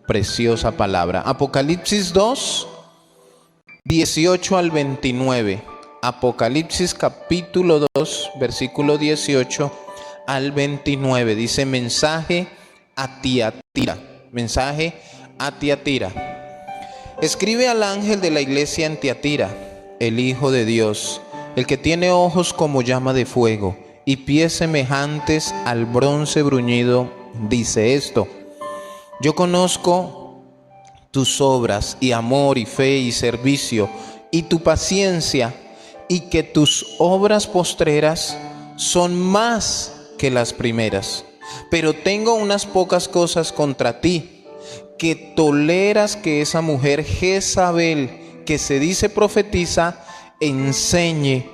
preciosa palabra. Apocalipsis 2, 18 al 29. Apocalipsis capítulo 2, versículo 18 al 29. Dice: mensaje a Tiatira. Mensaje a Tiatira. Escribe al ángel de la iglesia en Tiatira, el Hijo de Dios, el que tiene ojos como llama de fuego y pies semejantes al bronce bruñido, dice esto: yo conozco tus obras y amor y fe y servicio y tu paciencia, y que tus obras postreras son más que las primeras. Pero tengo unas pocas cosas contra ti, que toleras que esa mujer Jezabel, que se dice profetiza, enseñe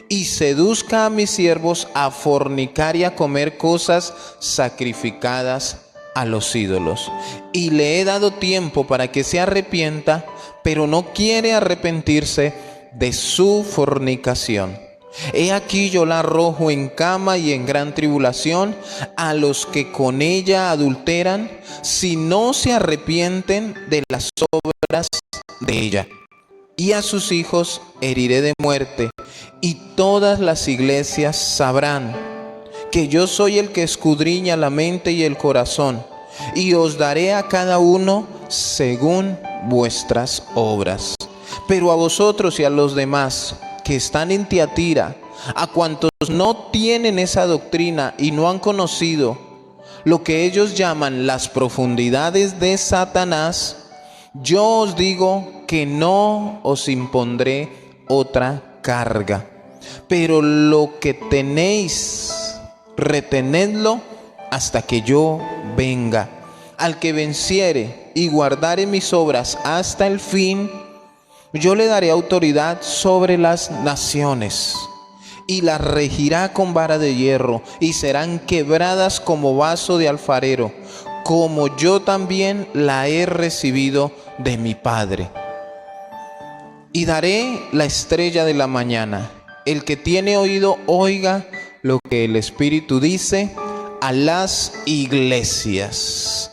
y seduzca a mis siervos a fornicar y a comer cosas sacrificadas a los ídolos. Y le he dado tiempo para que se arrepienta, pero no quiere arrepentirse de su fornicación. He aquí yo la arrojo en cama y en gran tribulación a los que con ella adulteran, si no se arrepienten de las obras de ella. Y a sus hijos heriré de muerte, y todas las iglesias sabrán que yo soy el que escudriña la mente y el corazón, y os daré a cada uno según vuestras obras. Pero a vosotros y a los demás que están en Tiatira, a cuantos no tienen esa doctrina y no han conocido lo que ellos llaman las profundidades de Satanás, yo os digo que no os impondré otra carga. Pero lo que tenéis, retenedlo hasta que yo venga. Al que venciere y guardare mis obras hasta el fin, yo le daré autoridad sobre las naciones, y las regirá con vara de hierro, y serán quebradas como vaso de alfarero, como yo también la he recibido de mi Padre. Y daré la estrella de la mañana. El que tiene oído, oiga lo que el Espíritu dice a las iglesias.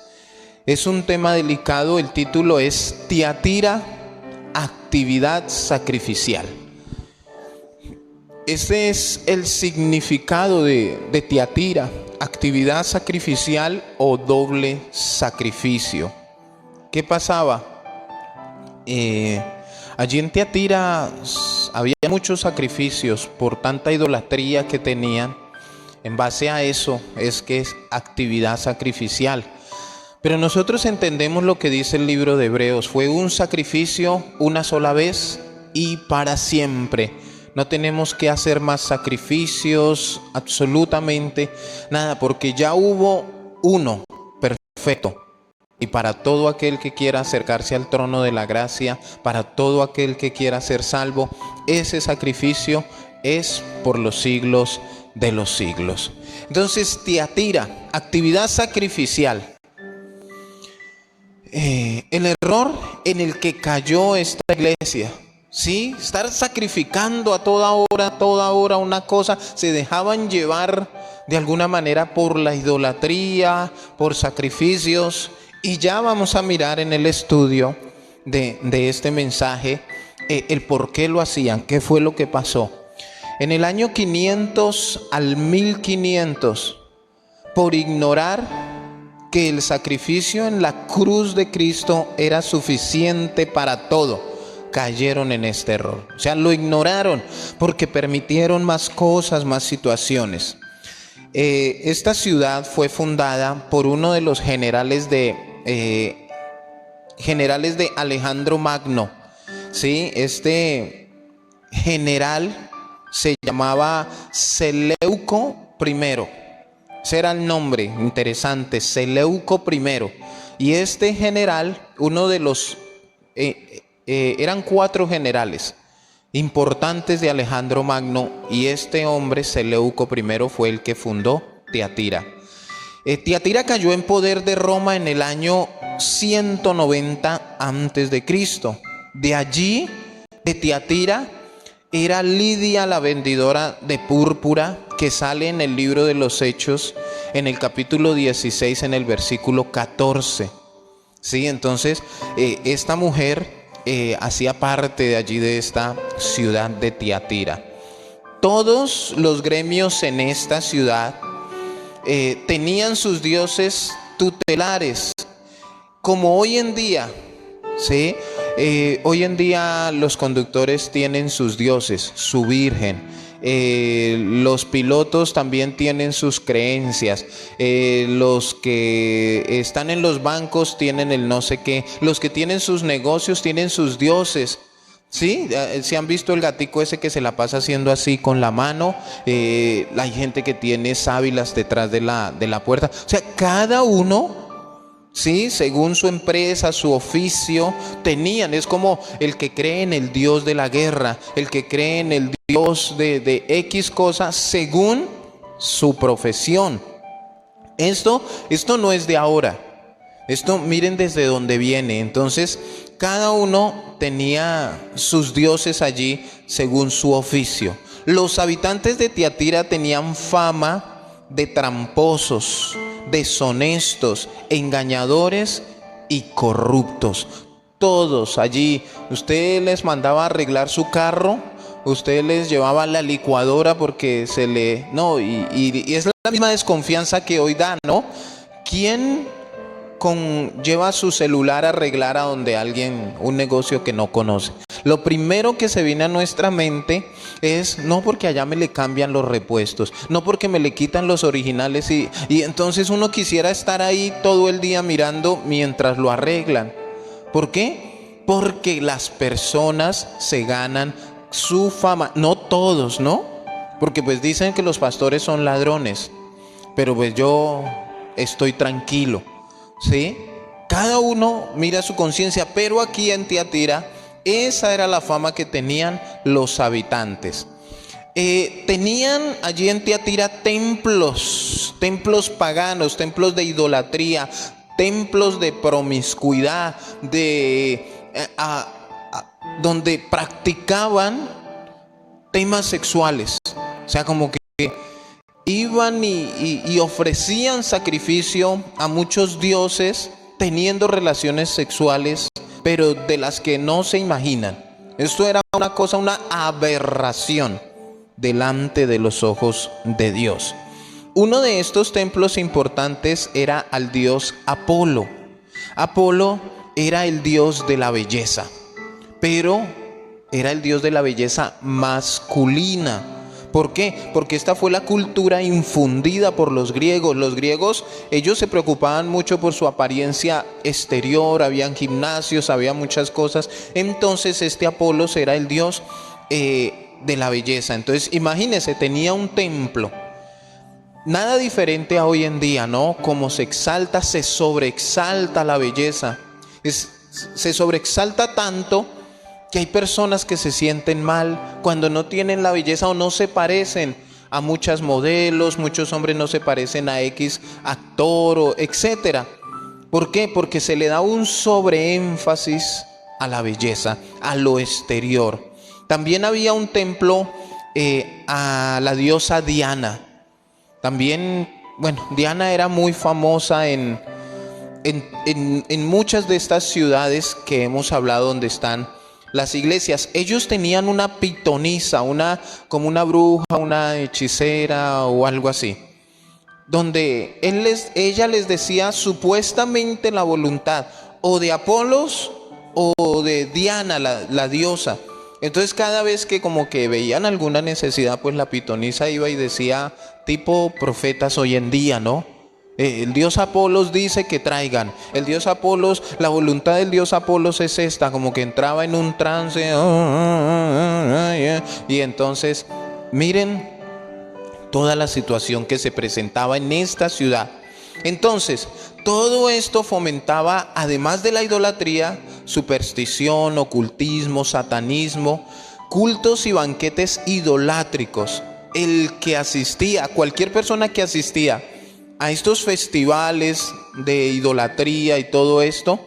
Es un tema delicado. El título es Tiatira, actividad sacrificial. Ese es el significado de Tiatira: actividad sacrificial o doble sacrificio. ¿Qué pasaba? Allí en Tiatira había muchos sacrificios por tanta idolatría que tenían. En base a eso es que es actividad sacrificial. Pero nosotros entendemos lo que dice el libro de Hebreos: fue un sacrificio una sola vez y para siempre. No tenemos que hacer más sacrificios, absolutamente nada, porque ya hubo uno perfecto. Y para todo aquel que quiera acercarse al trono de la gracia, para todo aquel que quiera ser salvo, ese sacrificio es por los siglos de los siglos. Entonces, Tiatira, actividad sacrificial. El error en el que cayó esta iglesia, ¿sí? Estar sacrificando a toda hora una cosa, se dejaban llevar de alguna manera por la idolatría, por sacrificios. Y ya vamos a mirar en el estudio de este mensaje el por qué lo hacían, qué fue lo que pasó. En el año 500 al 1500, por ignorar que el sacrificio en la cruz de Cristo era suficiente para todo, cayeron en este error. O sea, lo ignoraron porque permitieron más cosas, más situaciones. Esta ciudad fue fundada por uno de los generales de Alejandro Magno, ¿sí? Este general se llamaba Seleuco I. Ese era el nombre, interesante, Seleuco I. Y este general, uno de los eran 4 generales importantes de Alejandro Magno, y este hombre, Seleuco I, fue el que fundó Tiatira. Tiatira cayó en poder de Roma en el año 190 a.C. De allí, de Tiatira, era Lidia la vendedora de púrpura, que sale en el libro de los Hechos, en el capítulo 16, en el versículo 14. Sí, entonces esta mujer hacía parte de allí, de esta ciudad de Tiatira. Todos los gremios en esta ciudad tenían sus dioses tutelares, como hoy en día, ¿sí? Hoy en día los conductores tienen sus dioses, su virgen. Los pilotos también tienen sus creencias. Los que están en los bancos tienen el no sé qué. Los que tienen sus negocios tienen sus dioses. ¿Sí? ¿Se han visto el gatico ese que se la pasa haciendo así con la mano? Hay gente que tiene sábilas detrás de la puerta. O sea, cada uno, sí, según su empresa, su oficio, tenían. Es como el que cree en el Dios de la guerra, el que cree en el Dios de X cosas, según su profesión. Esto no es de ahora. Esto miren desde dónde viene. Entonces, cada uno tenía sus dioses allí según su oficio. Los habitantes de Tiatira tenían fama de tramposos, deshonestos, engañadores y corruptos. Todos allí, usted les mandaba arreglar su carro, usted les llevaba la licuadora porque se le... No, y es la misma desconfianza que hoy da, ¿no? ¿Quién lleva su celular a arreglar a donde alguien, un negocio que no conoce? Lo primero que se viene a nuestra mente es, no, porque allá me le cambian los repuestos, no, porque me le quitan los originales, y entonces uno quisiera estar ahí todo el día mirando mientras lo arreglan. ¿Por qué? Porque las personas se ganan su fama. No todos, ¿no? Porque pues dicen que los pastores son ladrones, pero pues yo estoy tranquilo, ¿sí? Cada uno mira su conciencia, pero aquí en Tiatira esa era la fama que tenían los habitantes. Tenían allí en Tiatira templos paganos, templos de idolatría, templos de promiscuidad, donde practicaban temas sexuales. O sea, como que iban y ofrecían sacrificio a muchos dioses, teniendo relaciones sexuales, pero de las que no se imaginan. Esto era una cosa, una aberración delante de los ojos de Dios. Uno de estos templos importantes era al dios Apolo. Apolo era el dios de la belleza, pero era el dios de la belleza masculina. ¿Por qué? Porque esta fue la cultura infundida por los griegos. Los griegos, ellos se preocupaban mucho por su apariencia exterior, habían gimnasios, había muchas cosas. Entonces este Apolo era el dios de la belleza. Entonces imagínense, tenía un templo. Nada diferente a hoy en día, ¿no? Como se exalta, se sobreexalta la belleza. Se sobreexalta tanto que hay personas que se sienten mal cuando no tienen la belleza o no se parecen a muchas modelos. Muchos hombres no se parecen a X actor o etcétera. ¿Por qué? Porque se le da un sobreénfasis a la belleza, a lo exterior. También había un templo a la diosa Diana. También, bueno, Diana era muy famosa en muchas de estas ciudades que hemos hablado, donde están las iglesias. Ellos tenían una pitonisa, como una bruja, una hechicera o algo así, donde ella les decía supuestamente la voluntad o de Apolos o de Diana, la diosa. Entonces cada vez que como que veían alguna necesidad, pues la pitonisa iba y decía, tipo profetas hoy en día, ¿no? El dios Apolos dice que traigan. El dios Apolos, la voluntad del dios Apolos es esta. Como que entraba en un trance. Y entonces, miren toda la situación que se presentaba en esta ciudad. Entonces, todo esto fomentaba, además de la idolatría, superstición, ocultismo, satanismo, cultos y banquetes idolátricos. El que asistía, cualquier persona que asistía a estos festivales de idolatría y todo esto,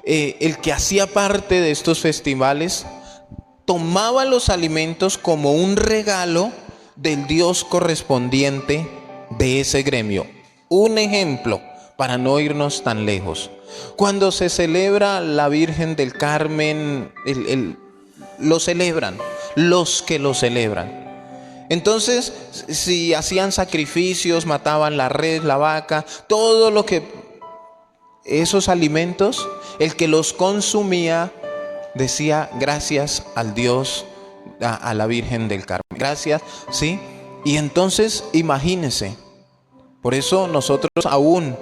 el que hacía parte de estos festivales tomaba los alimentos como un regalo del dios correspondiente de ese gremio. Un ejemplo para no irnos tan lejos. Cuando se celebra la Virgen del Carmen, lo celebran los que lo celebran. Entonces, si hacían sacrificios, mataban la res, la vaca, todo lo que esos alimentos, el que los consumía decía gracias al Dios, a la Virgen del Carmen. Gracias, ¿sí? Y entonces, imagínense, por eso nosotros aún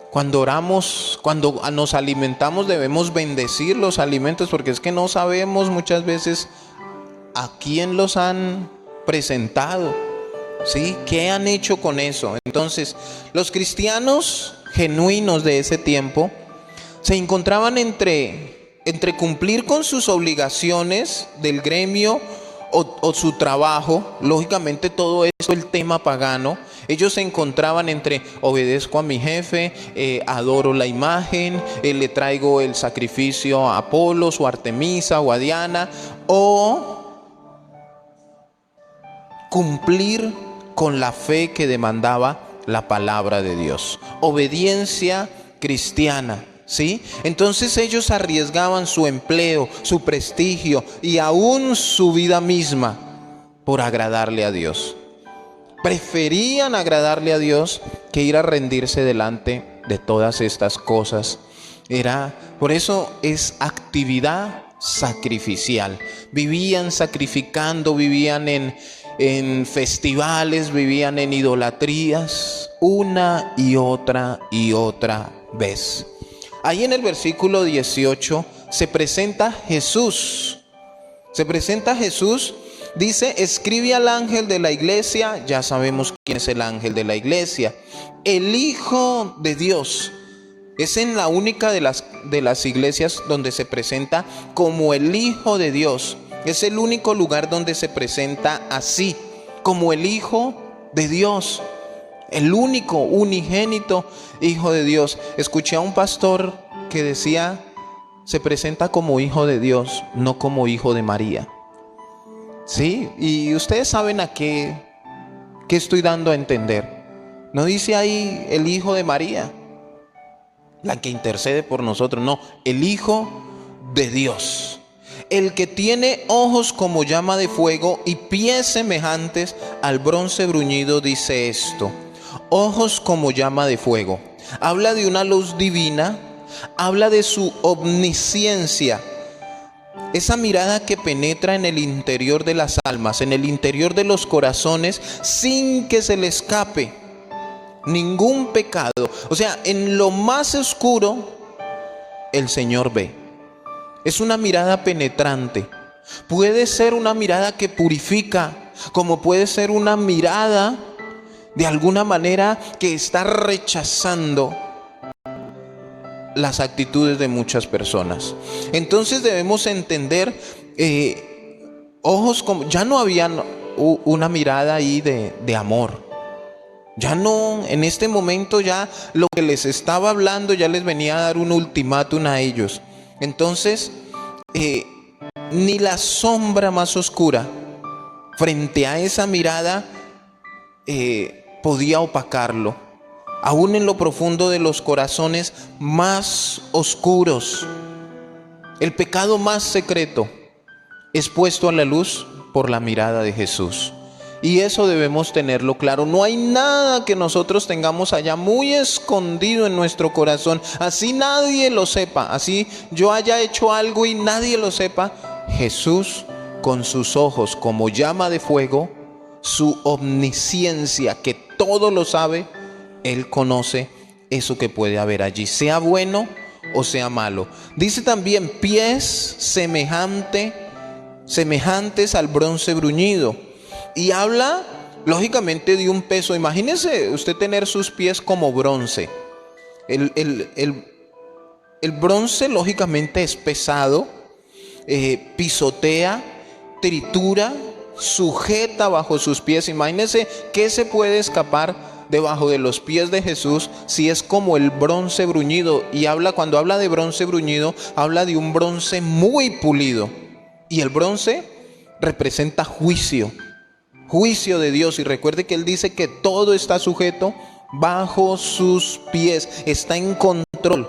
cuando oramos, cuando nos alimentamos, debemos bendecir los alimentos, porque es que no sabemos muchas veces a quién los han presentado, ¿sí? ¿Qué han hecho con eso? Entonces, los cristianos genuinos de ese tiempo se encontraban entre cumplir con sus obligaciones del gremio o su trabajo, lógicamente todo eso, el tema pagano. Ellos se encontraban entre obedezco a mi jefe, adoro la imagen, le traigo el sacrificio a Apolos o a Artemisa o a Diana, o cumplir con la fe que demandaba la palabra de Dios. Obediencia cristiana, ¿sí? Entonces ellos arriesgaban su empleo, su prestigio y aún su vida misma por agradarle a Dios. Preferían agradarle a Dios que ir a rendirse delante de todas estas cosas. Por eso es actividad sacrificial. Vivían sacrificando, vivían en festivales, vivían en idolatrías, una y otra vez. Ahí en el versículo 18 se presenta Jesús. Dice, escribe al ángel de la iglesia. Ya sabemos quién es el ángel de la iglesia. El Hijo de Dios. Es en la única de las iglesias donde se presenta como el Hijo de Dios. Es el único lugar donde se presenta así, como el Hijo de Dios. El único, unigénito Hijo de Dios. Escuché a un pastor que decía, se presenta como Hijo de Dios, no como Hijo de María. Sí, y ustedes saben a qué estoy dando a entender. No dice ahí el Hijo de María, la que intercede por nosotros. No, el Hijo de Dios. El que tiene ojos como llama de fuego y pies semejantes al bronce bruñido, dice esto. Ojos como llama de fuego. Habla de una luz divina, habla de su omnisciencia. Esa mirada que penetra en el interior de las almas, en el interior de los corazones, sin que se le escape ningún pecado. O sea, en lo más oscuro, el Señor ve. Es una mirada penetrante. Puede ser una mirada que purifica, como puede ser una mirada de alguna manera que está rechazando las actitudes de muchas personas. Entonces debemos entender, ojos como, ya no había una mirada ahí de amor. Ya no, en este momento ya lo que les estaba hablando ya les venía a dar un ultimátum a ellos. Entonces, ni la sombra más oscura frente a esa mirada podía opacarlo. Aún en lo profundo de los corazones más oscuros, el pecado más secreto es puesto a la luz por la mirada de Jesús. Y eso debemos tenerlo claro. No hay nada que nosotros tengamos allá muy escondido en nuestro corazón. Así nadie lo sepa. Así yo haya hecho algo y nadie lo sepa. Jesús, con sus ojos como llama de fuego, su omnisciencia que todo lo sabe, Él conoce eso que puede haber allí, sea bueno o sea malo. Dice también pies semejantes al bronce bruñido. Y habla lógicamente de un peso. Imagínese usted tener sus pies como bronce. El bronce lógicamente es pesado, pisotea, tritura, sujeta bajo sus pies. Imagínese qué se puede escapar debajo de los pies de Jesús si es como el bronce bruñido. Y cuando habla de bronce bruñido, habla de un bronce muy pulido. Y el bronce representa juicio de Dios. Y recuerde que Él dice que todo está sujeto bajo sus pies, está en control.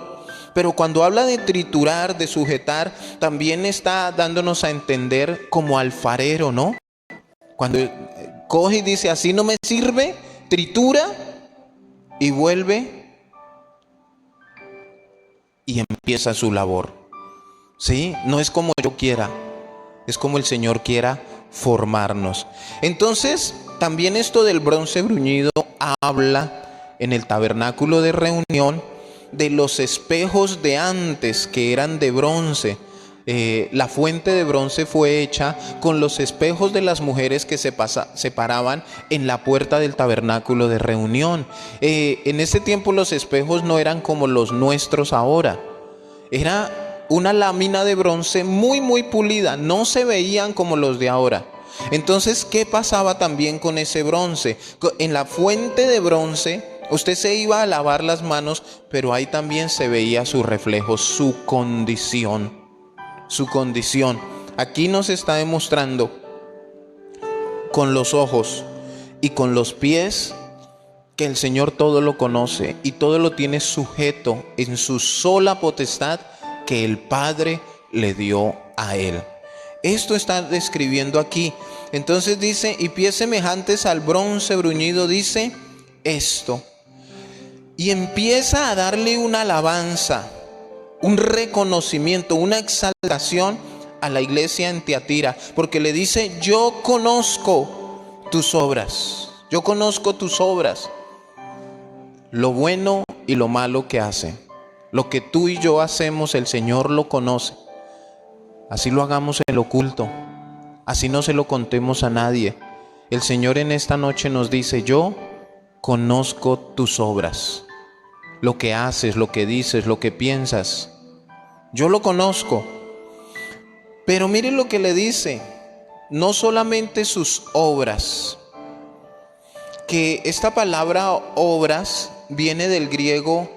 Pero cuando habla de triturar, de sujetar, también está dándonos a entender como alfarero, ¿no? Cuando coge y dice, así no me sirve, tritura y vuelve y empieza su labor. ¿Sí? No es como yo quiera, es como el Señor quiera formarnos. Entonces, también esto del bronce bruñido habla en el tabernáculo de reunión de los espejos de antes que eran de bronce. La fuente de bronce fue hecha con los espejos de las mujeres que se paraban en la puerta del tabernáculo de reunión. En ese tiempo los espejos no eran como los nuestros ahora. Era una lámina de bronce muy pulida, no se veían como los de ahora. Entonces, ¿qué pasaba también con ese bronce? En la fuente de bronce, usted se iba a lavar las manos, pero ahí también se veía su reflejo, su condición. Aquí nos está demostrando con los ojos y con los pies que el Señor todo lo conoce y todo lo tiene sujeto en su sola potestad que el Padre le dio a Él. Esto está describiendo aquí. Entonces dice, y pies semejantes al bronce bruñido, dice esto. Y empieza a darle una alabanza, un reconocimiento, una exaltación a la iglesia en Tiatira, porque le dice, yo conozco tus obras, lo bueno y lo malo que hacen. Lo que tú y yo hacemos, el Señor lo conoce. Así lo hagamos en lo oculto, así no se lo contemos a nadie. El Señor en esta noche nos dice, yo conozco tus obras, lo que haces, lo que dices, lo que piensas. Yo lo conozco. Pero miren lo que le dice, no solamente sus obras, que esta palabra obras viene del griego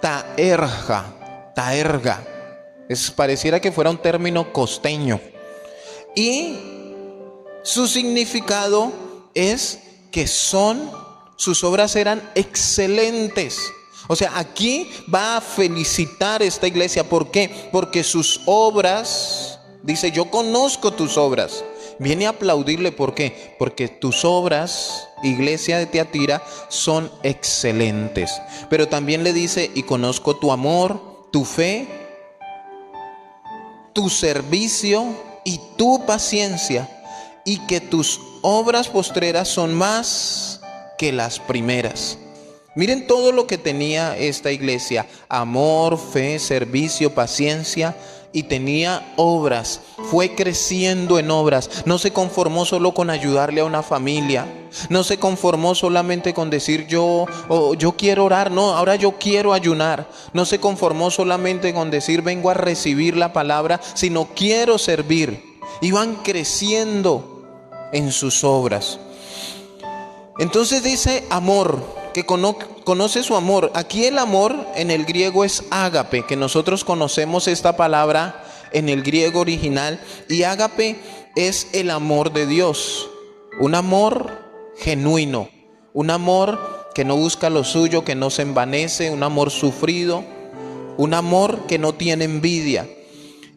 taerga. Pareciera que fuera un término costeño. Y su significado es que sus obras eran excelentes. O sea, aquí va a felicitar esta iglesia. ¿Por qué? Porque sus obras, dice, yo conozco tus obras. Viene a aplaudirle, ¿por qué? Porque tus obras, iglesia de Tiatira, son excelentes. Pero también le dice, y conozco tu amor, tu fe, tu servicio y tu paciencia, y que tus obras postreras son más que las primeras. Miren todo lo que tenía esta iglesia: amor, fe, servicio, paciencia, y tenía obras. Fue creciendo en obras. No se conformó solo con ayudarle a una familia. No se conformó solamente con decir yo quiero orar. No, ahora yo quiero ayunar. No se conformó solamente con decir vengo a recibir la palabra, sino quiero servir. Iban creciendo en sus obras. Entonces dice amor, que conoce su amor. Aquí el amor en el griego es ágape, que nosotros conocemos esta palabra en el griego original, y ágape es el amor de Dios, un amor genuino, un amor que no busca lo suyo, que no se envanece, un amor sufrido, un amor que no tiene envidia.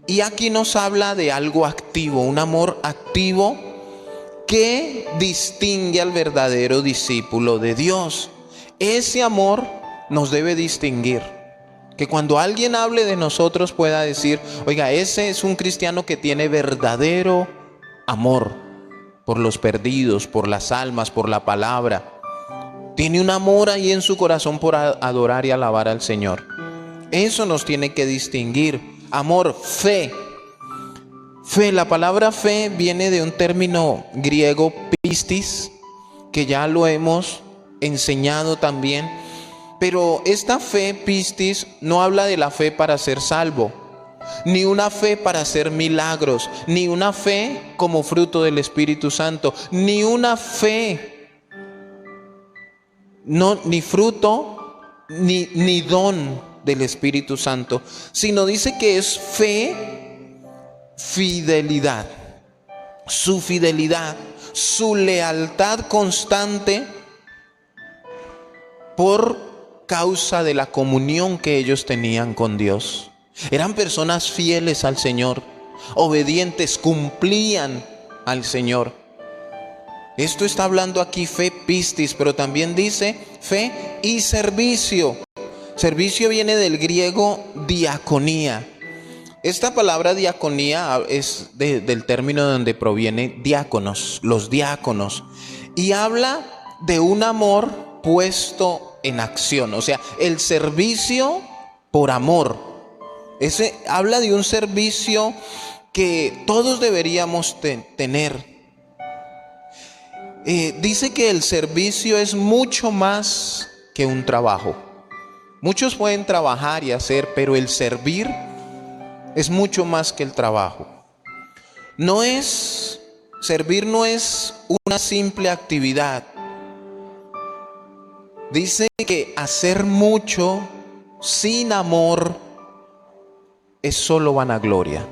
Y aquí nos habla de algo activo, un amor activo que distingue al verdadero discípulo de Dios. Ese amor nos debe distinguir. Que cuando alguien hable de nosotros pueda decir, oiga, ese es un cristiano que tiene verdadero amor por los perdidos, por las almas, por la palabra. Tiene un amor ahí en su corazón por adorar y alabar al Señor. Eso nos tiene que distinguir. Amor, fe. Fe, la palabra fe viene de un término griego pistis, que ya lo hemos enseñado también. Pero esta fe pistis no habla de la fe para ser salvo, ni una fe para hacer milagros, ni una fe como fruto del Espíritu Santo, ni una fe, no, ni fruto, ni don del Espíritu Santo, sino dice que es fe, fidelidad, su lealtad constante por causa de la comunión que ellos tenían con Dios. Eran personas fieles al Señor, obedientes, cumplían al Señor. Esto está hablando aquí fe pistis, pero también dice fe y servicio. Servicio viene del griego diaconía. Esta palabra diaconía es del término de donde proviene diáconos, los diáconos. Y habla de un amor puesto en acción, o sea, el servicio por amor. Habla de un servicio que todos deberíamos tener. Dice que el servicio es mucho más que un trabajo. Muchos pueden trabajar y hacer, pero el servir es mucho más que el trabajo. Servir no es una simple actividad. Dice que hacer mucho sin amor es solo vanagloria.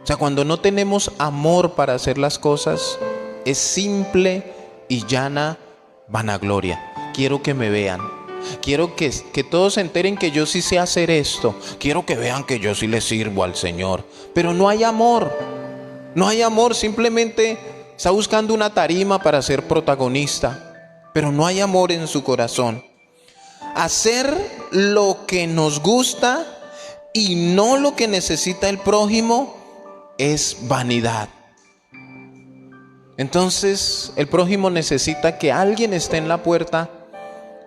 O sea, cuando no tenemos amor para hacer las cosas, es simple y llana vanagloria. Quiero que me vean. Quiero que todos se enteren que yo sí sé hacer esto. Quiero que vean que yo sí le sirvo al Señor. Pero no hay amor. No hay amor, simplemente está buscando una tarima para ser protagonista. Pero no hay amor en su corazón. Hacer lo que nos gusta y no lo que necesita el prójimo es vanidad. Entonces el prójimo necesita que alguien esté en la puerta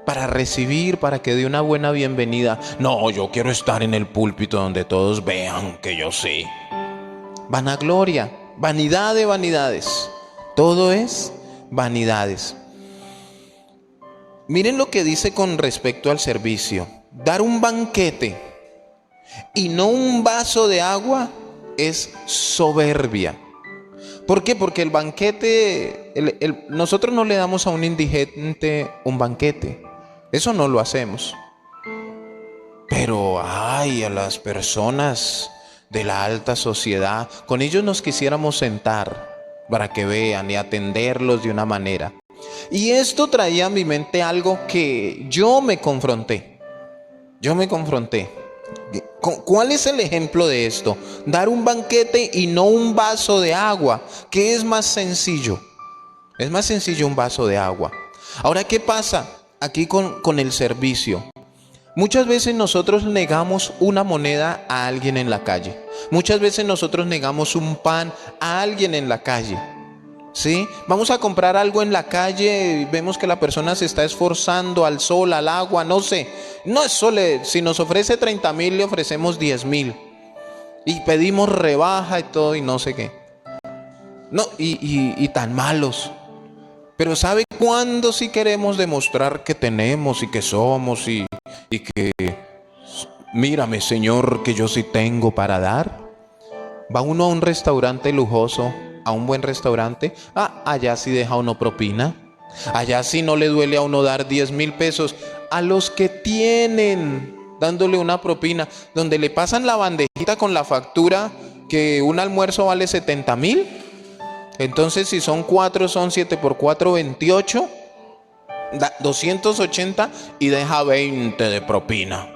para recibir, para que dé una buena bienvenida. No, yo quiero estar en el púlpito donde todos vean que yo sé. Vanagloria, vanidad de vanidades. Todo es vanidades. Miren lo que dice con respecto al servicio. Dar un banquete y no un vaso de agua es soberbia. ¿Por qué? Porque el banquete, nosotros no le damos a un indigente un banquete. Eso no lo hacemos. Pero ay, a las personas de la alta sociedad, con ellos nos quisiéramos sentar para que vean y atenderlos de una manera. Y esto traía a mi mente algo que yo me confronté. ¿Cuál es el ejemplo de esto? Dar un banquete y no un vaso de agua. ¿Qué es más sencillo? Es más sencillo un vaso de agua. Ahora, ¿qué pasa aquí con el servicio? Muchas veces nosotros negamos una moneda a alguien en la calle. Muchas veces nosotros negamos un pan a alguien en la calle. ¿Sí? Vamos a comprar algo en la calle y vemos que la persona se está esforzando al sol, al agua, no sé. No es solo, si nos ofrece 30,000 le ofrecemos 10,000. Y pedimos rebaja y todo y no sé qué. No, y tan malos. Pero ¿sabe cuándo sí queremos demostrar que tenemos y que somos y que mírame, Señor, que yo sí tengo para dar? Va uno a un restaurante lujoso, a un buen restaurante, allá sí deja uno propina, allá sí no le duele a uno dar 10,000 pesos a los que tienen, dándole una propina, donde le pasan la bandejita con la factura que un almuerzo vale 70,000. Entonces si son 4, son 7 por 4, 28, 280 y deja 20 de propina.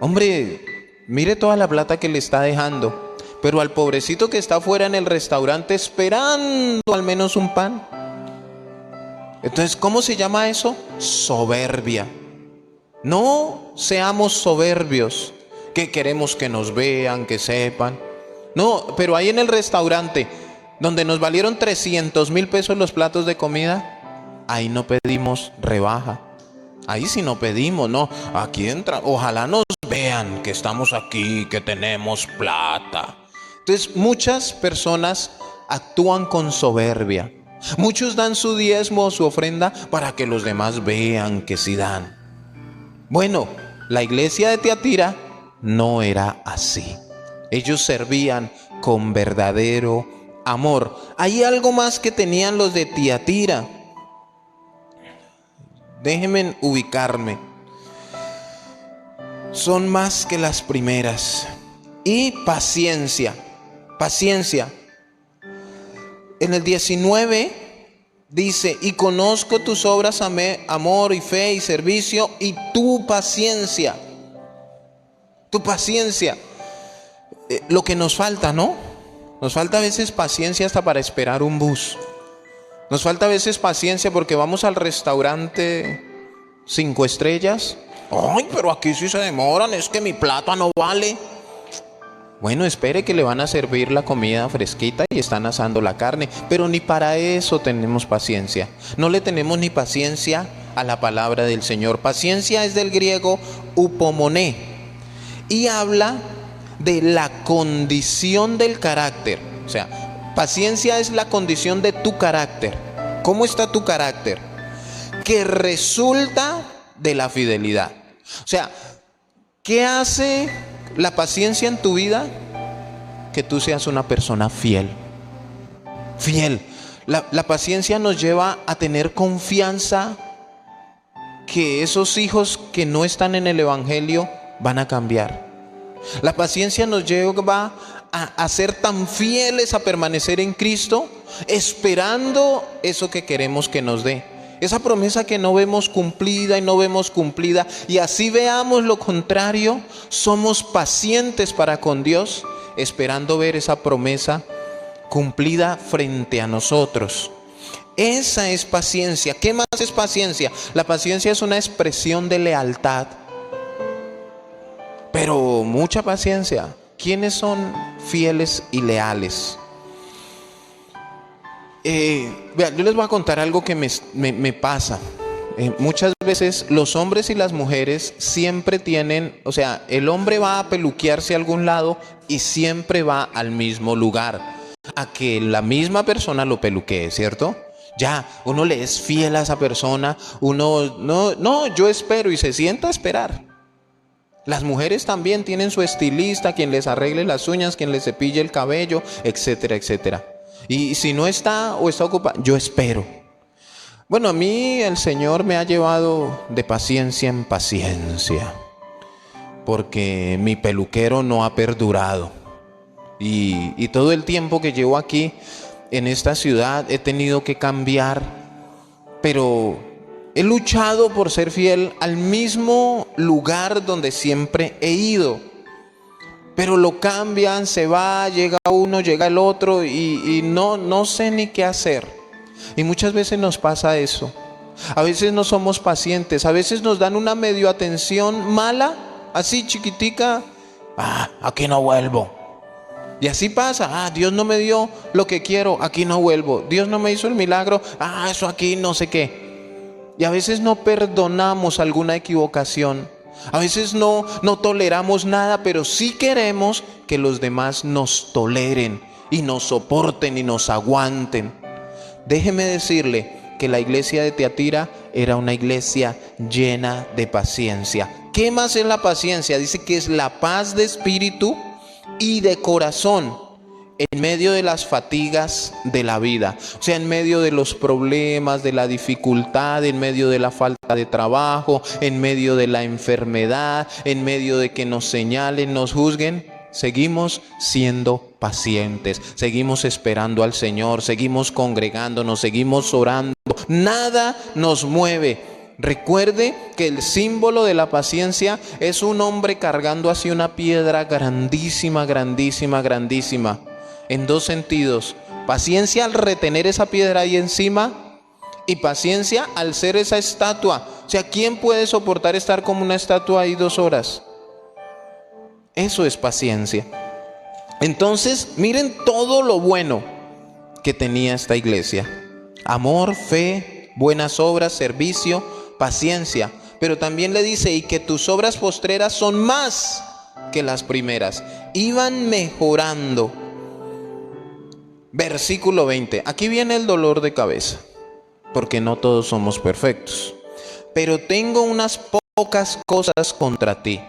Hombre, mire toda la plata que le está dejando. Pero al pobrecito que está afuera en el restaurante esperando al menos un pan. Entonces, ¿cómo se llama eso? Soberbia. No seamos soberbios, que queremos que nos vean, que sepan. No, pero ahí en el restaurante, donde nos valieron 300,000 pesos los platos de comida, ahí no pedimos rebaja. Ahí sí no pedimos, no. Aquí entra, ojalá nos vean que estamos aquí, que tenemos plata. Entonces muchas personas actúan con soberbia. Muchos dan su diezmo o su ofrenda para que los demás vean que sí dan. Bueno, la iglesia de Tiatira no era así. Ellos servían con verdadero amor. Hay algo más que tenían los de Tiatira. Déjenme ubicarme. Son más que las primeras. Y paciencia. Paciencia. En el 19 Dice, y conozco tus obras, amor y fe y servicio y tu paciencia. Tu paciencia. Lo que nos falta, ¿no? Nos falta a veces paciencia hasta para esperar un bus. Nos falta a veces paciencia porque vamos al restaurante 5 estrellas. Ay, pero aquí sí se demoran, es que mi plata no vale. Bueno, espere que le van a servir la comida fresquita y están asando la carne, pero ni para eso tenemos paciencia. No le tenemos ni paciencia a la palabra del Señor. Paciencia es del griego upomoné y habla de la condición del carácter. O sea, paciencia es la condición de tu carácter. ¿Cómo está tu carácter? Que resulta de la fidelidad. O sea, ¿qué hace la paciencia en tu vida? Que tú seas una persona fiel. Fiel. La paciencia nos lleva a tener confianza que esos hijos que no están en el Evangelio van a cambiar. La paciencia nos lleva a ser tan fieles, a permanecer en Cristo, esperando eso que queremos que nos dé. Esa promesa que no vemos cumplida y no vemos cumplida, y así veamos lo contrario, somos pacientes para con Dios, esperando ver esa promesa cumplida frente a nosotros. Esa es paciencia. ¿Qué más es paciencia? La paciencia es una expresión de lealtad. Pero mucha paciencia. ¿Quiénes son fieles y leales? Vean, yo les voy a contar algo que me pasa. Muchas veces los hombres y las mujeres siempre tienen, o sea, el hombre va a peluquearse a algún lado y siempre va al mismo lugar, a que la misma persona lo peluquee, ¿cierto? Ya, uno le es fiel a esa persona, uno, no, yo espero y se sienta a esperar. Las mujeres también tienen su estilista, quien les arregle las uñas, quien les cepille el cabello, etcétera, etcétera. Y si no está o está ocupado, yo espero. Bueno, a mí el Señor me ha llevado de paciencia en paciencia, porque mi peluquero no ha perdurado. Y todo el tiempo que llevo aquí en esta ciudad he tenido que cambiar, pero he luchado por ser fiel al mismo lugar donde siempre he ido. Pero lo cambian, se va, llega uno, llega el otro y no sé ni qué hacer. Y muchas veces nos pasa eso. A veces no somos pacientes, a veces nos dan una medio atención mala, así chiquitica. Aquí no vuelvo. Y así pasa. Dios no me dio lo que quiero, aquí no vuelvo. Dios no me hizo el milagro, eso aquí no sé qué. Y a veces no perdonamos alguna equivocación. A veces no toleramos nada, pero sí queremos que los demás nos toleren y nos soporten y nos aguanten. Déjeme decirle que la iglesia de Tiatira era una iglesia llena de paciencia. ¿Qué más es la paciencia? Dice que es la paz de espíritu y de corazón en medio de las fatigas de la vida. O sea, en medio de los problemas, de la dificultad, en medio de la falta de trabajo, en medio de la enfermedad, en medio de que nos señalen, nos juzguen, seguimos siendo pacientes, seguimos esperando al Señor, seguimos congregándonos, seguimos orando. Nada nos mueve. Recuerde que el símbolo de la paciencia es un hombre cargando así una piedra grandísima, grandísima, grandísima. En dos sentidos: paciencia al retener esa piedra ahí encima y paciencia al ser esa estatua. O sea, ¿quién puede soportar estar como una estatua ahí 2 horas? Eso es paciencia. Entonces, miren todo lo bueno que tenía esta iglesia: amor, fe, buenas obras, servicio, paciencia. Pero también le dice, y que tus obras postreras son más que las primeras. Iban mejorando. Versículo 20. Aquí viene el dolor de cabeza, porque no todos somos perfectos. Pero tengo unas pocas cosas contra ti.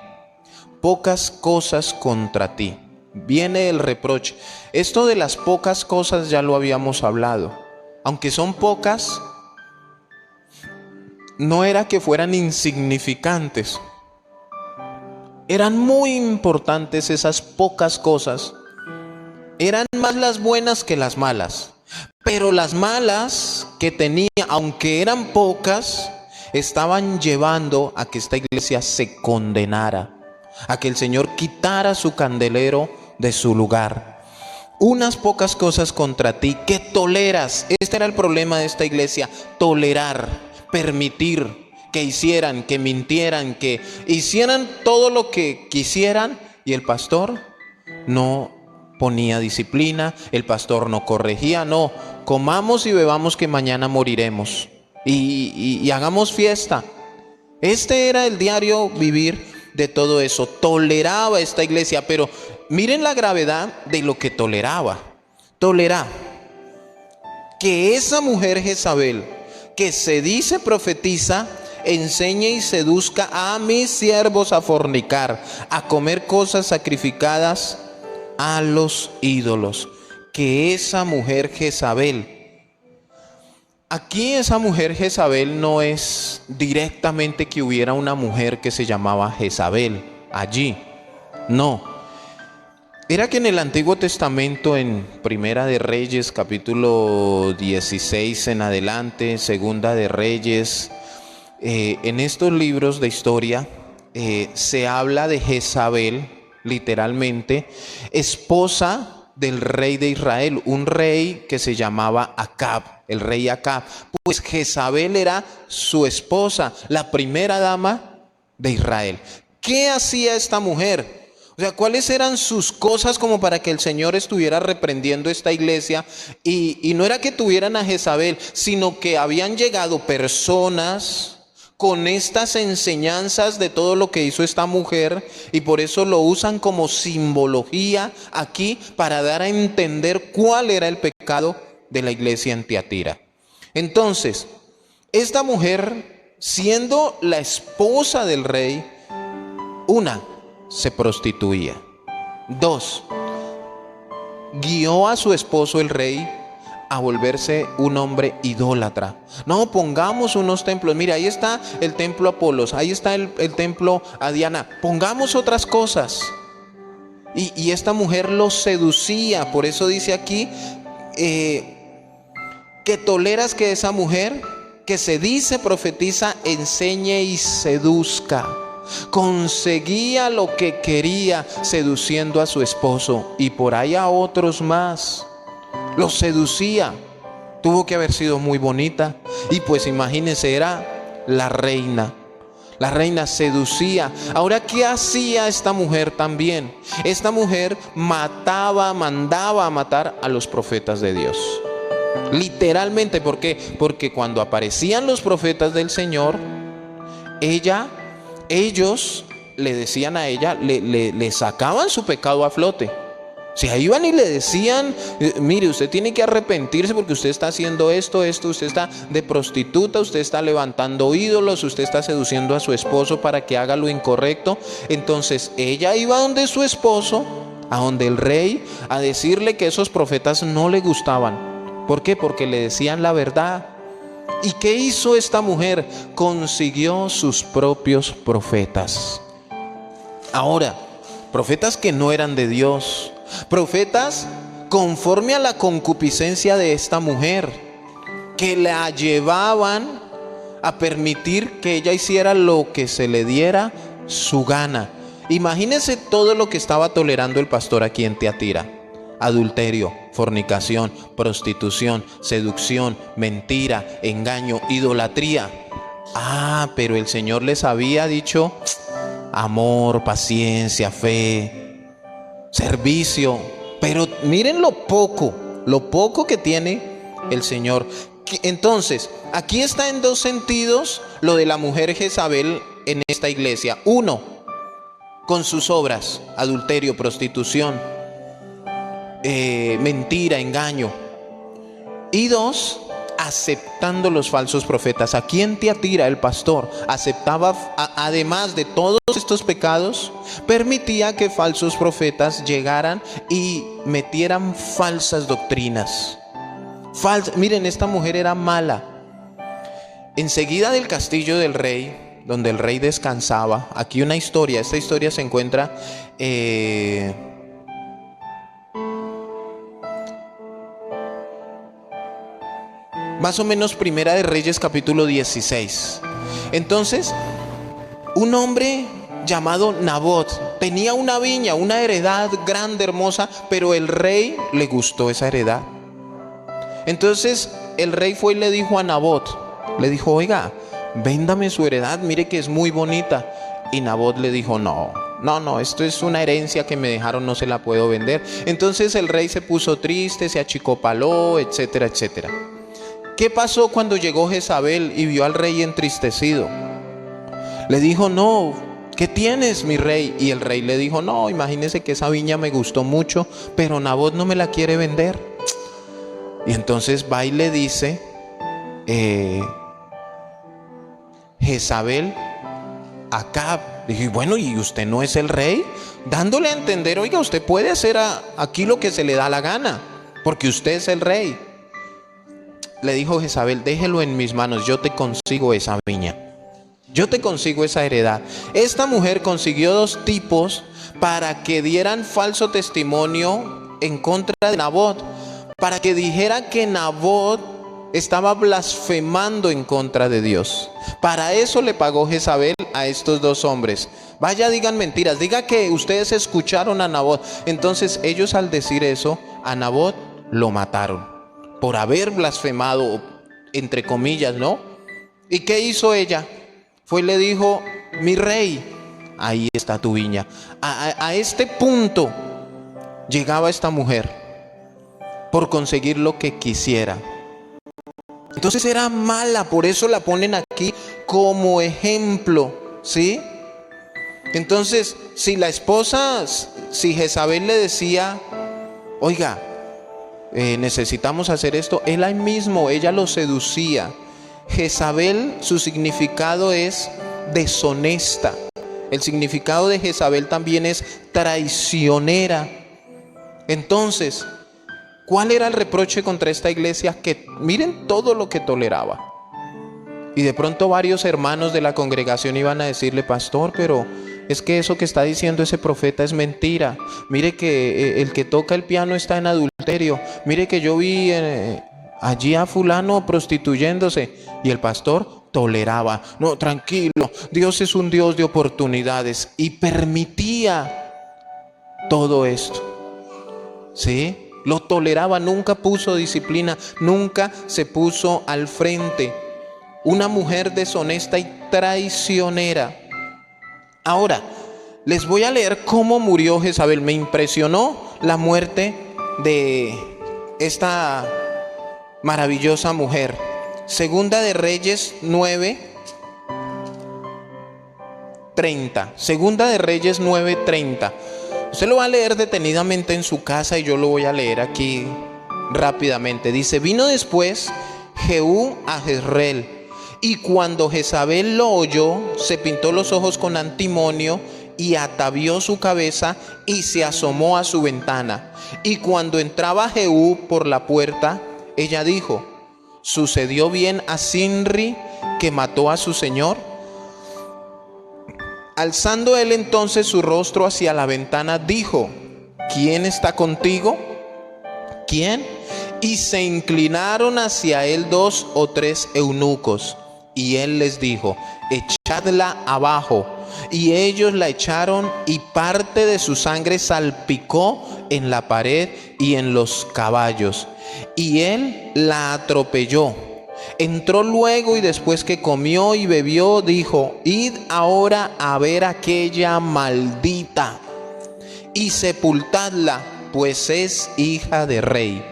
Pocas cosas contra ti. Viene el reproche. Esto de las pocas cosas ya lo habíamos hablado. Aunque son pocas, no era que fueran insignificantes. Eran muy importantes esas pocas cosas. Eran más las buenas que las malas. Pero las malas que tenía, aunque eran pocas, estaban llevando a que esta iglesia se condenara, a que el Señor quitara su candelero de su lugar. Unas pocas cosas contra ti que toleras. Este era el problema de esta iglesia: tolerar, permitir que hicieran, que mintieran, que hicieran todo lo que quisieran, y el pastor no ponía disciplina, el pastor no corregía. No, comamos y bebamos que mañana moriremos, y hagamos fiesta. Este era el diario vivir de todo eso. Toleraba esta iglesia, pero miren la gravedad de lo que toleraba. Toleraba que esa mujer Jezabel, que se dice profetiza, enseñe y seduzca a mis siervos a fornicar, a comer cosas sacrificadas a los ídolos. Que esa mujer Jezabel, aquí esa mujer Jezabel no es directamente que hubiera una mujer que se llamaba Jezabel allí, no. Era que en el Antiguo Testamento, en Primera de Reyes, capítulo 16 en adelante, Segunda de Reyes, en estos libros de historia se habla de Jezabel, literalmente, esposa del rey de Israel, un rey que se llamaba Acab, el rey Acab. Pues Jezabel era su esposa, la primera dama de Israel. ¿Qué hacía esta mujer? O sea, ¿cuáles eran sus cosas como para que el Señor estuviera reprendiendo esta iglesia? Y no era que tuvieran a Jezabel, sino que habían llegado personas con estas enseñanzas de todo lo que hizo esta mujer, y por eso lo usan como simbología aquí para dar a entender cuál era el pecado de la iglesia en Tiatira. Entonces, esta mujer, siendo la esposa del rey, una, se prostituía. Dos, guió a su esposo el rey a volverse un hombre idólatra. No, pongamos unos templos. Mira, ahí está el templo a Apolos, ahí está el templo a Diana. Pongamos otras cosas. Y esta mujer lo seducía. Por eso dice aquí que toleras que esa mujer, que se dice profetiza, enseñe y seduzca. Conseguía lo que quería seduciendo a su esposo, y por ahí a otros más. Los seducía. Tuvo que haber sido muy bonita. Y pues imagínense, era la reina. La reina seducía. Ahora, ¿qué hacía esta mujer también? Esta mujer mandaba a matar a los profetas de Dios. Literalmente, ¿por qué? Porque cuando aparecían los profetas del Señor, ellos le decían a ella, le sacaban su pecado a flote. Si ahí iban y le decían, mire, usted tiene que arrepentirse porque usted está haciendo esto, usted está de prostituta, usted está levantando ídolos, usted está seduciendo a su esposo para que haga lo incorrecto. Entonces ella iba donde su esposo, a donde el rey, a decirle que esos profetas no le gustaban. ¿Por qué? Porque le decían la verdad. ¿Y qué hizo esta mujer? Consiguió sus propios profetas. Ahora, profetas que no eran de Dios, profetas conforme a la concupiscencia de esta mujer, que la llevaban a permitir que ella hiciera lo que se le diera su gana. Imagínense todo lo que estaba tolerando el pastor aquí en Tiatira: adulterio, fornicación, prostitución, seducción, mentira, engaño, idolatría. Pero el Señor les había dicho amor, paciencia, fe, servicio. Pero miren lo poco que tiene el Señor. Entonces, aquí está en dos sentidos lo de la mujer Jezabel en esta iglesia. Uno, con sus obras: adulterio, prostitución, mentira, engaño. Y dos, aceptando los falsos profetas. Aquí en Tiatira el pastor aceptaba, además de todos estos pecados, permitía que falsos profetas llegaran y metieran falsas doctrinas. Miren, esta mujer era mala. Enseguida del castillo del rey, donde el rey descansaba, aquí una historia. Esta historia se encuentra Más o menos Primera de Reyes capítulo 16. Entonces, un hombre llamado Nabot tenía una viña, una heredad grande, hermosa, pero el rey le gustó esa heredad. Entonces el rey fue y le dijo a Nabot, le dijo: oiga, véndame su heredad, mire que es muy bonita. Y Nabot le dijo: no, esto es una herencia que me dejaron, no se la puedo vender. Entonces el rey se puso triste, se achicopaló, etcétera, etcétera. ¿Qué pasó cuando llegó Jezabel y vio al rey entristecido? Le dijo: no, ¿qué tienes, mi rey? Y el rey le dijo: no, imagínese que esa viña me gustó mucho, pero Nabot no me la quiere vender. Y entonces va y le dice Jezabel a Acab. Dije: bueno, ¿y usted no es el rey? Dándole a entender: oiga, usted puede hacer aquí lo que se le da la gana, porque usted es el rey. Le dijo Jezabel: déjelo en mis manos, yo te consigo esa viña, yo te consigo esa heredad. Esta mujer consiguió 2 tipos para que dieran falso testimonio en contra de Nabot, para que dijera que Nabot estaba blasfemando en contra de Dios. Para eso le pagó Jezabel a estos 2 hombres. Vaya, digan mentiras, diga que ustedes escucharon a Nabot. Entonces ellos, al decir eso, a Nabot lo mataron por haber blasfemado, entre comillas, ¿no? ¿Y qué hizo ella? Fue y le dijo: mi rey, ahí está tu viña. A este punto llegaba esta mujer por conseguir lo que quisiera. Entonces era mala, por eso la ponen aquí como ejemplo, ¿sí? Entonces, si la esposa, si Jezabel le decía: oiga, necesitamos hacer esto, él ahí mismo, ella lo seducía. Jezabel, su significado es deshonesta. El significado de Jezabel también es traicionera. Entonces, ¿cuál era el reproche contra esta iglesia? Que miren todo lo que toleraba. Y de pronto varios hermanos de la congregación iban a decirle: pastor, pero es que eso que está diciendo ese profeta es mentira. Mire que el que toca el piano está en adulterio. Mire que yo vi allí a fulano prostituyéndose. Y el pastor toleraba: no, tranquilo, Dios es un Dios de oportunidades. Y permitía todo esto, ¿sí? Lo toleraba, nunca puso disciplina, nunca se puso al frente. Una mujer deshonesta y traicionera. Ahora, les voy a leer cómo murió Jezabel. Me impresionó la muerte de esta maravillosa mujer. Segunda de Reyes 9:30. Segunda de Reyes 9:30. Usted lo va a leer detenidamente en su casa y yo lo voy a leer aquí rápidamente. Dice: vino después Jehú a Jezreel, y cuando Jezabel lo oyó, se pintó los ojos con antimonio y atavió su cabeza y se asomó a su ventana. Y cuando entraba Jehú por la puerta, ella dijo: ¿sucedió bien a Zimri, que mató a su señor? Alzando él entonces su rostro hacia la ventana, dijo: ¿quién está contigo? ¿Quién? Y se inclinaron hacia él 2 o 3 eunucos. Y él les dijo: echadla abajo. Y ellos la echaron, y parte de su sangre salpicó en la pared y en los caballos. Y él la atropelló. Entró luego, y después que comió y bebió, dijo: id ahora a ver aquella maldita y sepultadla, pues es hija de rey.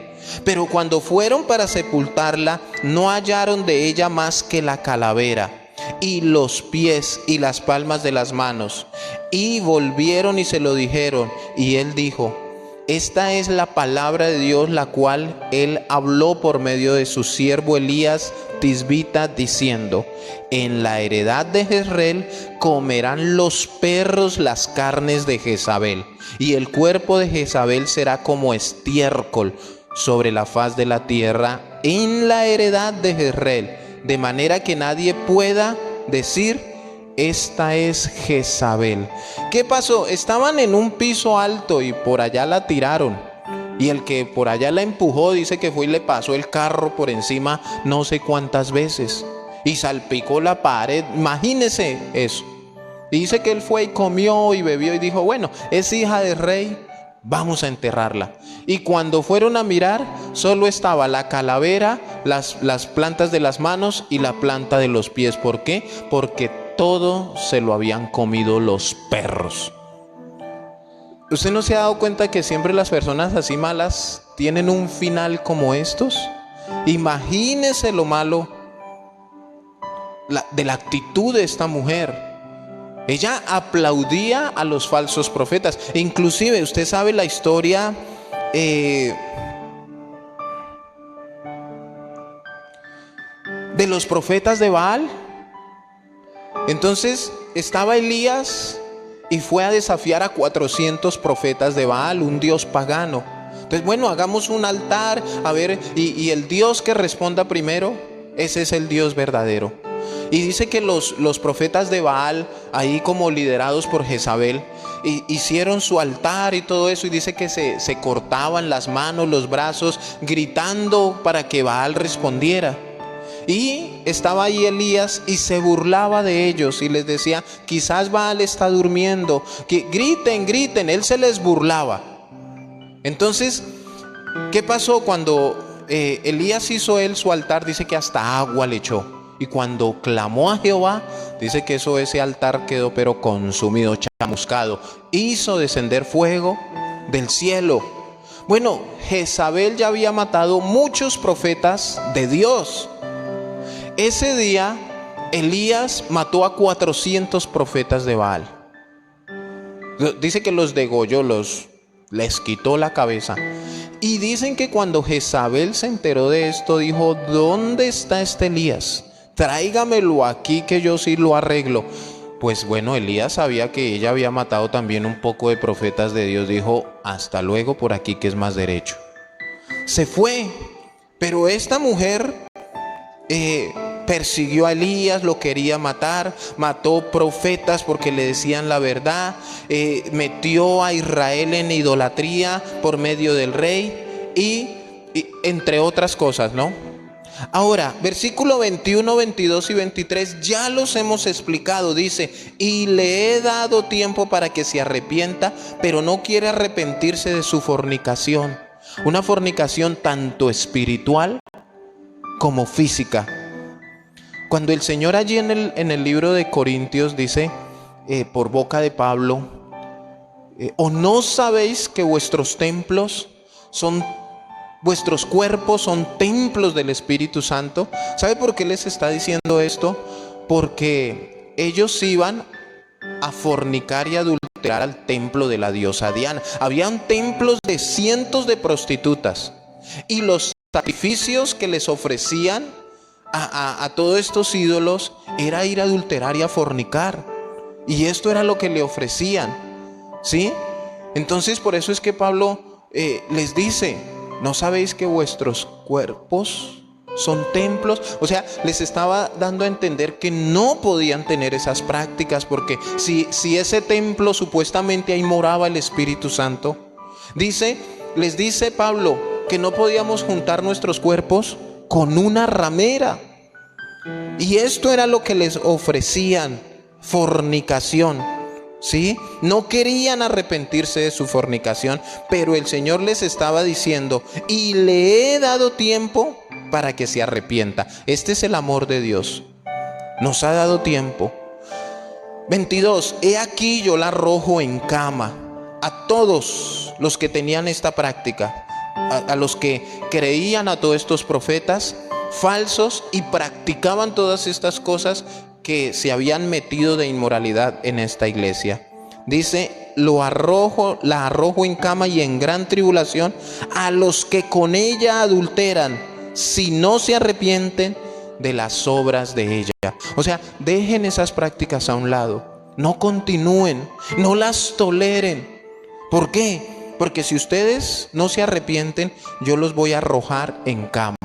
Pero cuando fueron para sepultarla, no hallaron de ella más que la calavera y los pies y las palmas de las manos. Y volvieron y se lo dijeron. Y él dijo: esta es la palabra de Dios, la cual él habló por medio de su siervo Elías Tisbita, diciendo: en la heredad de Jezreel comerán los perros las carnes de Jezabel, y el cuerpo de Jezabel será como estiércol sobre la faz de la tierra en la heredad de Jezreel, de manera que nadie pueda decir: esta es Jezabel. ¿Qué pasó? Estaban en un piso alto y por allá la tiraron. Y el que por allá la empujó dice que fue y le pasó el carro por encima no sé cuántas veces. Y salpicó la pared. Imagínese eso. Y dice que él fue y comió y bebió y dijo, bueno, es hija del rey, vamos a enterrarla. Y cuando fueron a mirar, solo estaba la calavera, las plantas de las manos y la planta de los pies. ¿Por qué? Porque todo se lo habían comido los perros. ¿Usted no se ha dado cuenta que siempre las personas así malas tienen un final como estos? Imagínese lo malo de la actitud de esta mujer. Ella aplaudía a los falsos profetas. E inclusive usted sabe la historia de los profetas de Baal. Entonces estaba Elías y fue a desafiar a 400 profetas de Baal, un dios pagano. Entonces, bueno, hagamos un altar, a ver, y el Dios que responda primero, ese es el Dios verdadero. Y dice que los profetas de Baal, ahí como liderados por Jezabel, hicieron su altar y todo eso, y dice que se cortaban las manos, los brazos, gritando para que Baal respondiera. Y estaba ahí Elías y se burlaba de ellos y les decía, quizás Baal está durmiendo, que griten, griten. Él se les burlaba. Entonces, ¿qué pasó cuando Elías hizo él su altar? Dice que hasta agua le echó. Y cuando clamó a Jehová, dice que ese altar quedó pero consumido, chamuscado. Hizo descender fuego del cielo. Bueno, Jezabel ya había matado muchos profetas de Dios. Ese día Elías mató a 400 profetas de Baal. Dice que los degolló, les quitó la cabeza. Y dicen que cuando Jezabel se enteró de esto, dijo, ¿dónde está este Elías? Tráigamelo aquí que yo sí lo arreglo. Pues bueno, Elías sabía que ella había matado también un poco de profetas de Dios. Dijo, hasta luego, por aquí que es más derecho. Se fue. Pero esta mujer persiguió a Elías, lo quería matar, mató profetas porque le decían la verdad, metió a Israel en idolatría por medio del rey y entre otras cosas, ¿no? Ahora, versículo 21, 22 y 23 ya los hemos explicado. Dice, y le he dado tiempo para que se arrepienta, pero no quiere arrepentirse de su fornicación. Una fornicación tanto espiritual como física. Cuando el Señor allí en el libro de Corintios dice, por boca de Pablo, ¿o no sabéis que vuestros cuerpos son templos del Espíritu Santo? ¿Sabe por qué les está diciendo esto? Porque ellos iban a fornicar y adulterar al templo de la diosa Diana. Habían templos de cientos de prostitutas y los sacrificios que les ofrecían a todos estos ídolos era ir a adulterar y a fornicar. Y esto era lo que le ofrecían, ¿sí? Entonces por eso es que Pablo les dice, ¿no sabéis que vuestros cuerpos son templos? O sea, les estaba dando a entender que no podían tener esas prácticas, porque si ese templo supuestamente ahí moraba el Espíritu Santo, les dice Pablo que no podíamos juntar nuestros cuerpos con una ramera. Y esto era lo que les ofrecían, fornicación, ¿sí? No querían arrepentirse de su fornicación, pero el Señor les estaba diciendo, y le he dado tiempo para que se arrepienta. Este es el amor de Dios. Nos ha dado tiempo. 22. He aquí yo la arrojo en cama a todos los que tenían esta práctica, a los que creían a todos estos profetas falsos y practicaban todas estas cosas que se habían metido de inmoralidad en esta iglesia. Dice, la arrojo en cama y en gran tribulación a los que con ella adulteran, si no se arrepienten de las obras de ella. O sea, dejen esas prácticas a un lado, no continúen, no las toleren. ¿Por qué? Porque si ustedes no se arrepienten, yo los voy a arrojar en cama.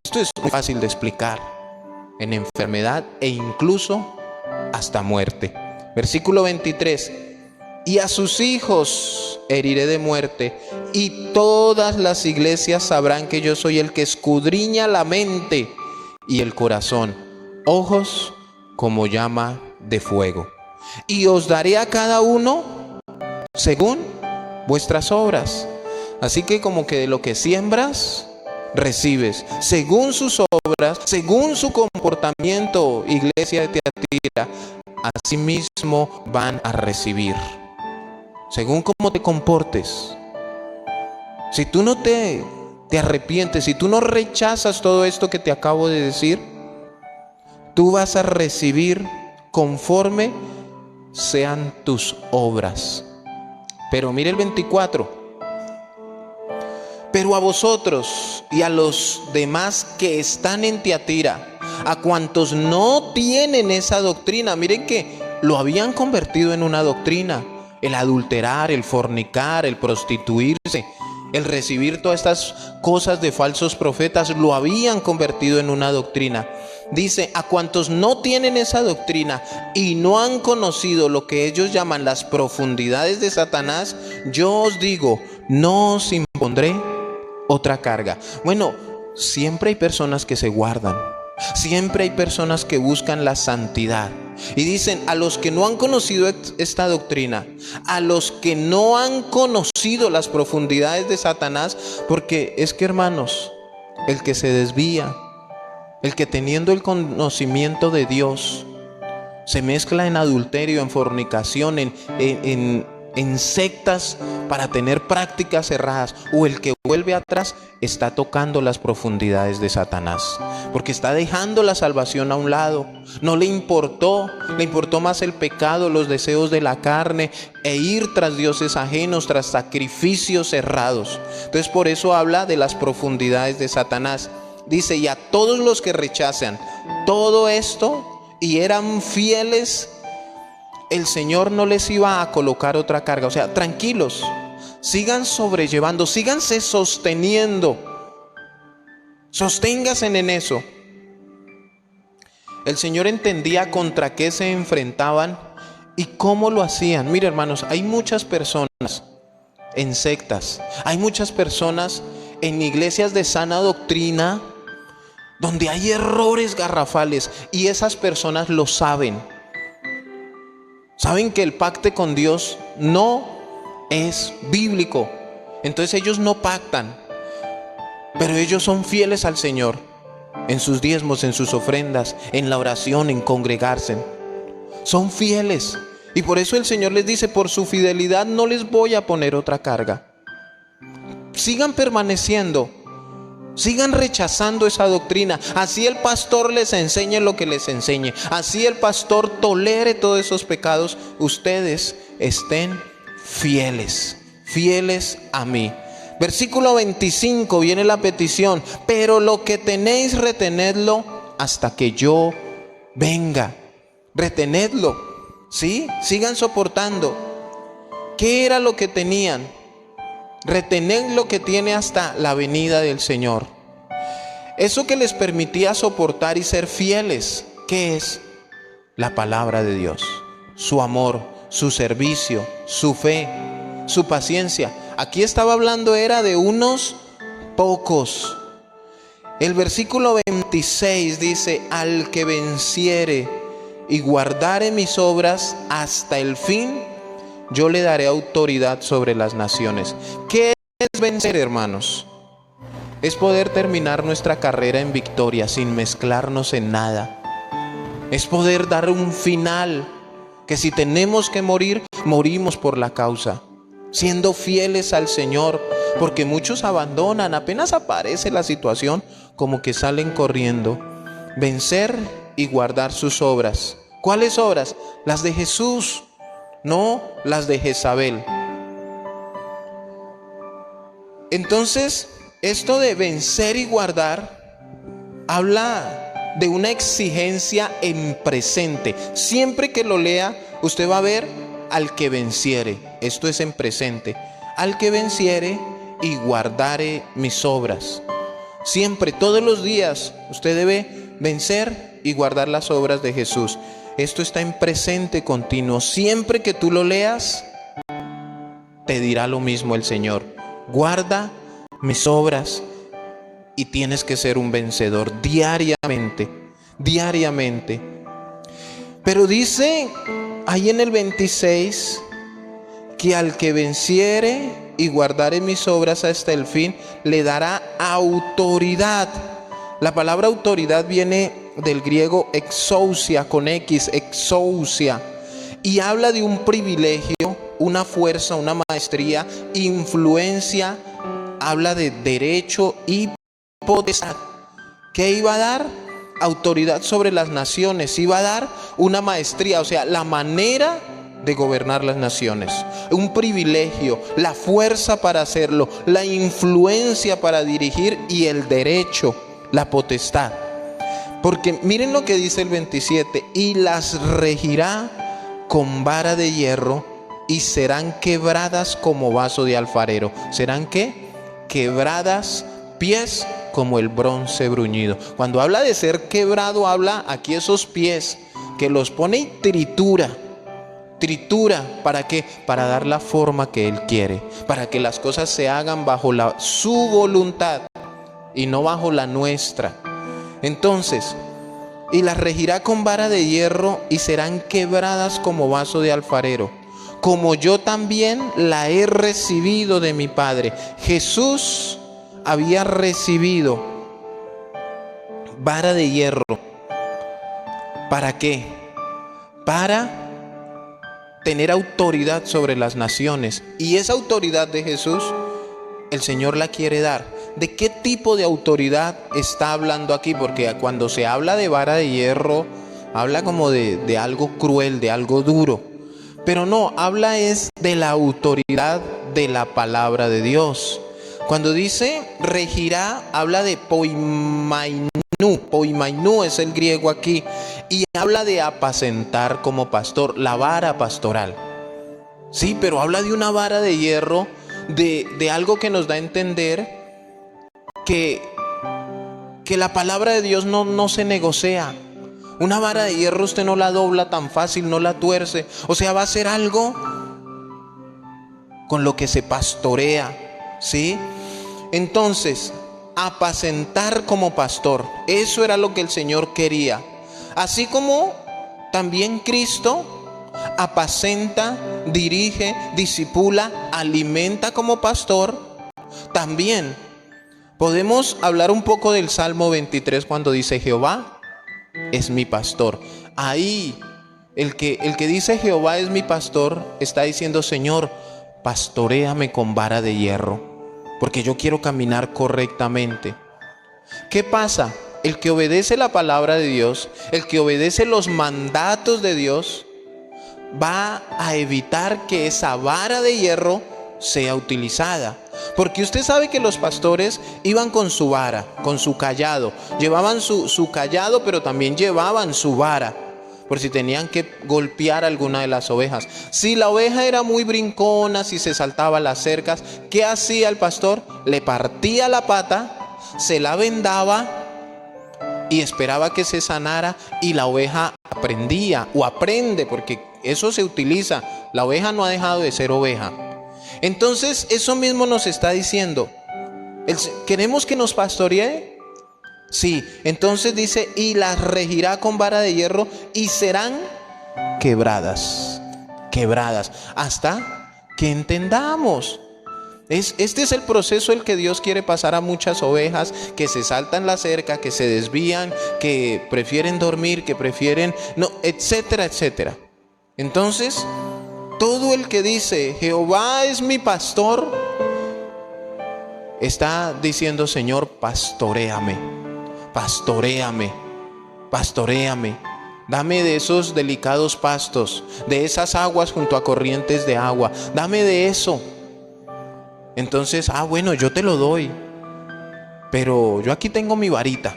Esto es muy fácil de explicar, en enfermedad e incluso hasta muerte. Versículo 23. y a sus hijos heriré de muerte, y todas las iglesias sabrán que yo soy el que escudriña la mente y el corazón, ojos como llama de fuego. Y os daré a cada uno según vuestras obras. Así que como que de lo que siembras, recibes. Según sus obras, según su comportamiento, iglesia de Tiatira, así mismo van a recibir. Según cómo te comportes. Si tú no te arrepientes, si tú no rechazas todo esto que te acabo de decir, tú vas a recibir conforme sean tus obras. Pero mire el 24. Pero a vosotros y a los demás que están en Tiatira, a cuantos no tienen esa doctrina, miren que lo habían convertido en una doctrina. El adulterar, el fornicar, el prostituirse, el recibir todas estas cosas de falsos profetas, lo habían convertido en una doctrina. Dice, a cuantos no tienen esa doctrina y no han conocido lo que ellos llaman las profundidades de Satanás, yo os digo, no os impondré otra carga. Bueno, siempre hay personas que se guardan, siempre hay personas que buscan la santidad. Y dicen, a los que no han conocido esta doctrina, a los que no han conocido las profundidades de Satanás, porque es que, hermanos, el que se desvía, el que teniendo el conocimiento de Dios se mezcla en adulterio, en fornicación, en sectas para tener prácticas erradas, o el que vuelve atrás, está tocando las profundidades de Satanás, porque está dejando la salvación a un lado. No le importó más el pecado, los deseos de la carne, e ir tras dioses ajenos, tras sacrificios errados. Entonces por eso habla de las profundidades de Satanás. Dice, y a todos los que rechazan todo esto y eran fieles, el Señor no les iba a colocar otra carga. O sea, tranquilos, sigan sobrellevando, síganse sosteniendo, sosténganse en eso. El Señor entendía contra qué se enfrentaban y cómo lo hacían. Mire, hermanos, hay muchas personas en sectas, hay muchas personas en iglesias de sana doctrina donde hay errores garrafales, y esas personas lo saben. Saben que el pacto con Dios no es bíblico. Entonces ellos no pactan, pero ellos son fieles al Señor en sus diezmos, en sus ofrendas, en la oración, en congregarse. Son fieles, y por eso el Señor les dice, por su fidelidad no les voy a poner otra carga. Sigan permaneciendo, sigan rechazando esa doctrina. Así el pastor les enseñe lo que les enseñe, así el pastor tolere todos esos pecados, ustedes estén fieles, fieles a mí. Versículo 25, viene la petición: pero lo que tenéis, retenedlo hasta que yo venga. Retenedlo, ¿sí? Sigan soportando. ¿Qué era lo que tenían? Retened lo que tiene hasta la venida del Señor. Eso que les permitía soportar y ser fieles, ¿qué es? La palabra de Dios, su amor, su servicio, su fe, su paciencia. Aquí estaba hablando, era de unos pocos. El versículo 26 dice: al que venciere y guardare mis obras hasta el fin, yo le daré autoridad sobre las naciones. ¿Qué es vencer, hermanos? Es poder terminar nuestra carrera en victoria sin mezclarnos en nada. Es poder dar un final, que si tenemos que morir, morimos por la causa, siendo fieles al Señor, porque muchos abandonan, apenas aparece la situación, como que salen corriendo. Vencer y guardar sus obras. ¿Cuáles obras? Las de Jesús, no las de Jezabel. Entonces, esto de vencer y guardar habla de una exigencia en presente. Siempre que lo lea, usted va a ver al que venciere. Esto es en presente. Al que venciere y guardare mis obras. Siempre, todos los días, usted debe vencer y guardar las obras de Jesús. Esto está en presente continuo. Siempre que tú lo leas, te dirá lo mismo el Señor. Guarda mis obras y tienes que ser un vencedor diariamente, diariamente. Pero dice ahí en el 26 que al que venciere y guardare mis obras hasta el fin, le dará autoridad. La palabra autoridad viene del griego exousia, con X, exousia, y habla de un privilegio, una fuerza, una maestría, influencia, habla de derecho y potestad. ¿Qué iba a dar? Autoridad sobre las naciones, iba a dar una maestría, o sea, la manera de gobernar las naciones, un privilegio, la fuerza para hacerlo, la influencia para dirigir y el derecho, la potestad. Porque miren lo que dice el 27, y las regirá con vara de hierro y serán quebradas como vaso de alfarero. ¿Serán qué? Quebradas, pies como el bronce bruñido. Cuando habla de ser quebrado, habla aquí esos pies que los pone y tritura. ¿Para qué? Para dar la forma que Él quiere, para que las cosas se hagan bajo su voluntad y no bajo la nuestra. Entonces, y las regirá con vara de hierro y serán quebradas como vaso de alfarero, como yo también la he recibido de mi Padre. Jesús había recibido vara de hierro. ¿Para qué? Para tener autoridad sobre las naciones. Y esa autoridad de Jesús, el Señor la quiere dar. ¿De qué tipo de autoridad está hablando aquí? Porque cuando se habla de vara de hierro, habla como de algo cruel, de algo duro. Pero no, habla es de la autoridad de la palabra de Dios. Cuando dice regirá, habla de poimainú. Poimainú es el griego aquí. Y habla de apacentar como pastor, la vara pastoral. Sí, pero habla de una vara de hierro, de algo que nos da a entender que la palabra de Dios no se negocia. Una vara de hierro usted no la dobla tan fácil, no la tuerce. O sea, va a ser algo con lo que se pastorea, ¿sí? Entonces, apacentar como pastor, eso era lo que el Señor quería. Así como también Cristo apacenta, dirige, discipula, alimenta como pastor, también podemos hablar un poco del Salmo 23 cuando dice Jehová es mi pastor. Ahí el que dice Jehová es mi pastor está diciendo Señor, pastoréame con vara de hierro, porque yo quiero caminar correctamente. ¿Qué pasa? El que obedece la palabra de Dios, el que obedece los mandatos de Dios, va a evitar que esa vara de hierro sea utilizada. Porque usted sabe que los pastores iban con su vara, con su cayado. Llevaban su cayado, pero también llevaban su vara, por si tenían que golpear alguna de las ovejas. Si la oveja era muy brincona, si se saltaba las cercas, ¿qué hacía el pastor? Le partía la pata, se la vendaba y esperaba que se sanara, y la oveja aprendía o aprende, porque eso se utiliza. La oveja no ha dejado de ser oveja. Entonces eso mismo nos está diciendo. ¿Queremos que nos pastoree? Sí. Entonces dice, y las regirá con vara de hierro y serán quebradas, hasta que entendamos. Este es el proceso el que Dios quiere pasar a muchas ovejas que se saltan la cerca, que se desvían, que prefieren dormir, que prefieren, no, etcétera, etcétera. Entonces, todo el que dice Jehová es mi pastor, está diciendo Señor, pastoréame, dame de esos delicados pastos, de esas aguas junto a corrientes de agua, dame de eso. Entonces, bueno, yo te lo doy, pero yo aquí tengo mi varita,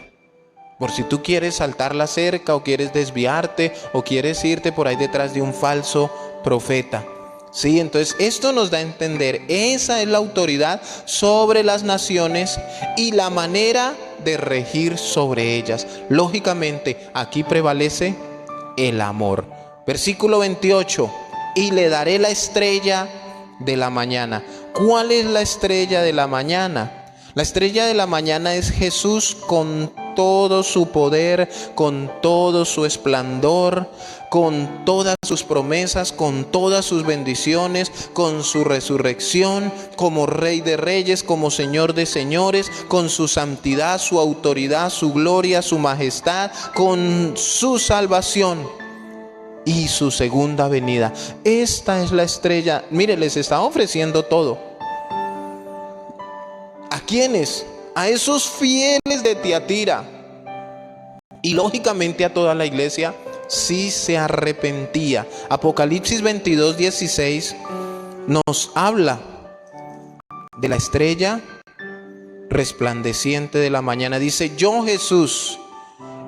por si tú quieres saltar la cerca o quieres desviarte o quieres irte por ahí detrás de un falso profeta. Sí, entonces esto nos da a entender, esa es la autoridad sobre las naciones y la manera de regir sobre ellas. Lógicamente, aquí prevalece el amor. Versículo 28, y le daré la estrella de la mañana. ¿Cuál es la estrella de la mañana? La estrella de la mañana es Jesús con todo su poder, con todo su esplendor, con todas sus promesas, con todas sus bendiciones, con su resurrección, como Rey de Reyes, como Señor de Señores, con su santidad, su autoridad, su gloria, su majestad, con su salvación y su segunda venida. Esta es la estrella. Mire, les está ofreciendo todo. ¿A quiénes? A esos fieles de Tiatira. Y lógicamente a toda la iglesia si se arrepentía. Apocalipsis 22:16 nos habla de la estrella resplandeciente de la mañana. Dice: yo, Jesús,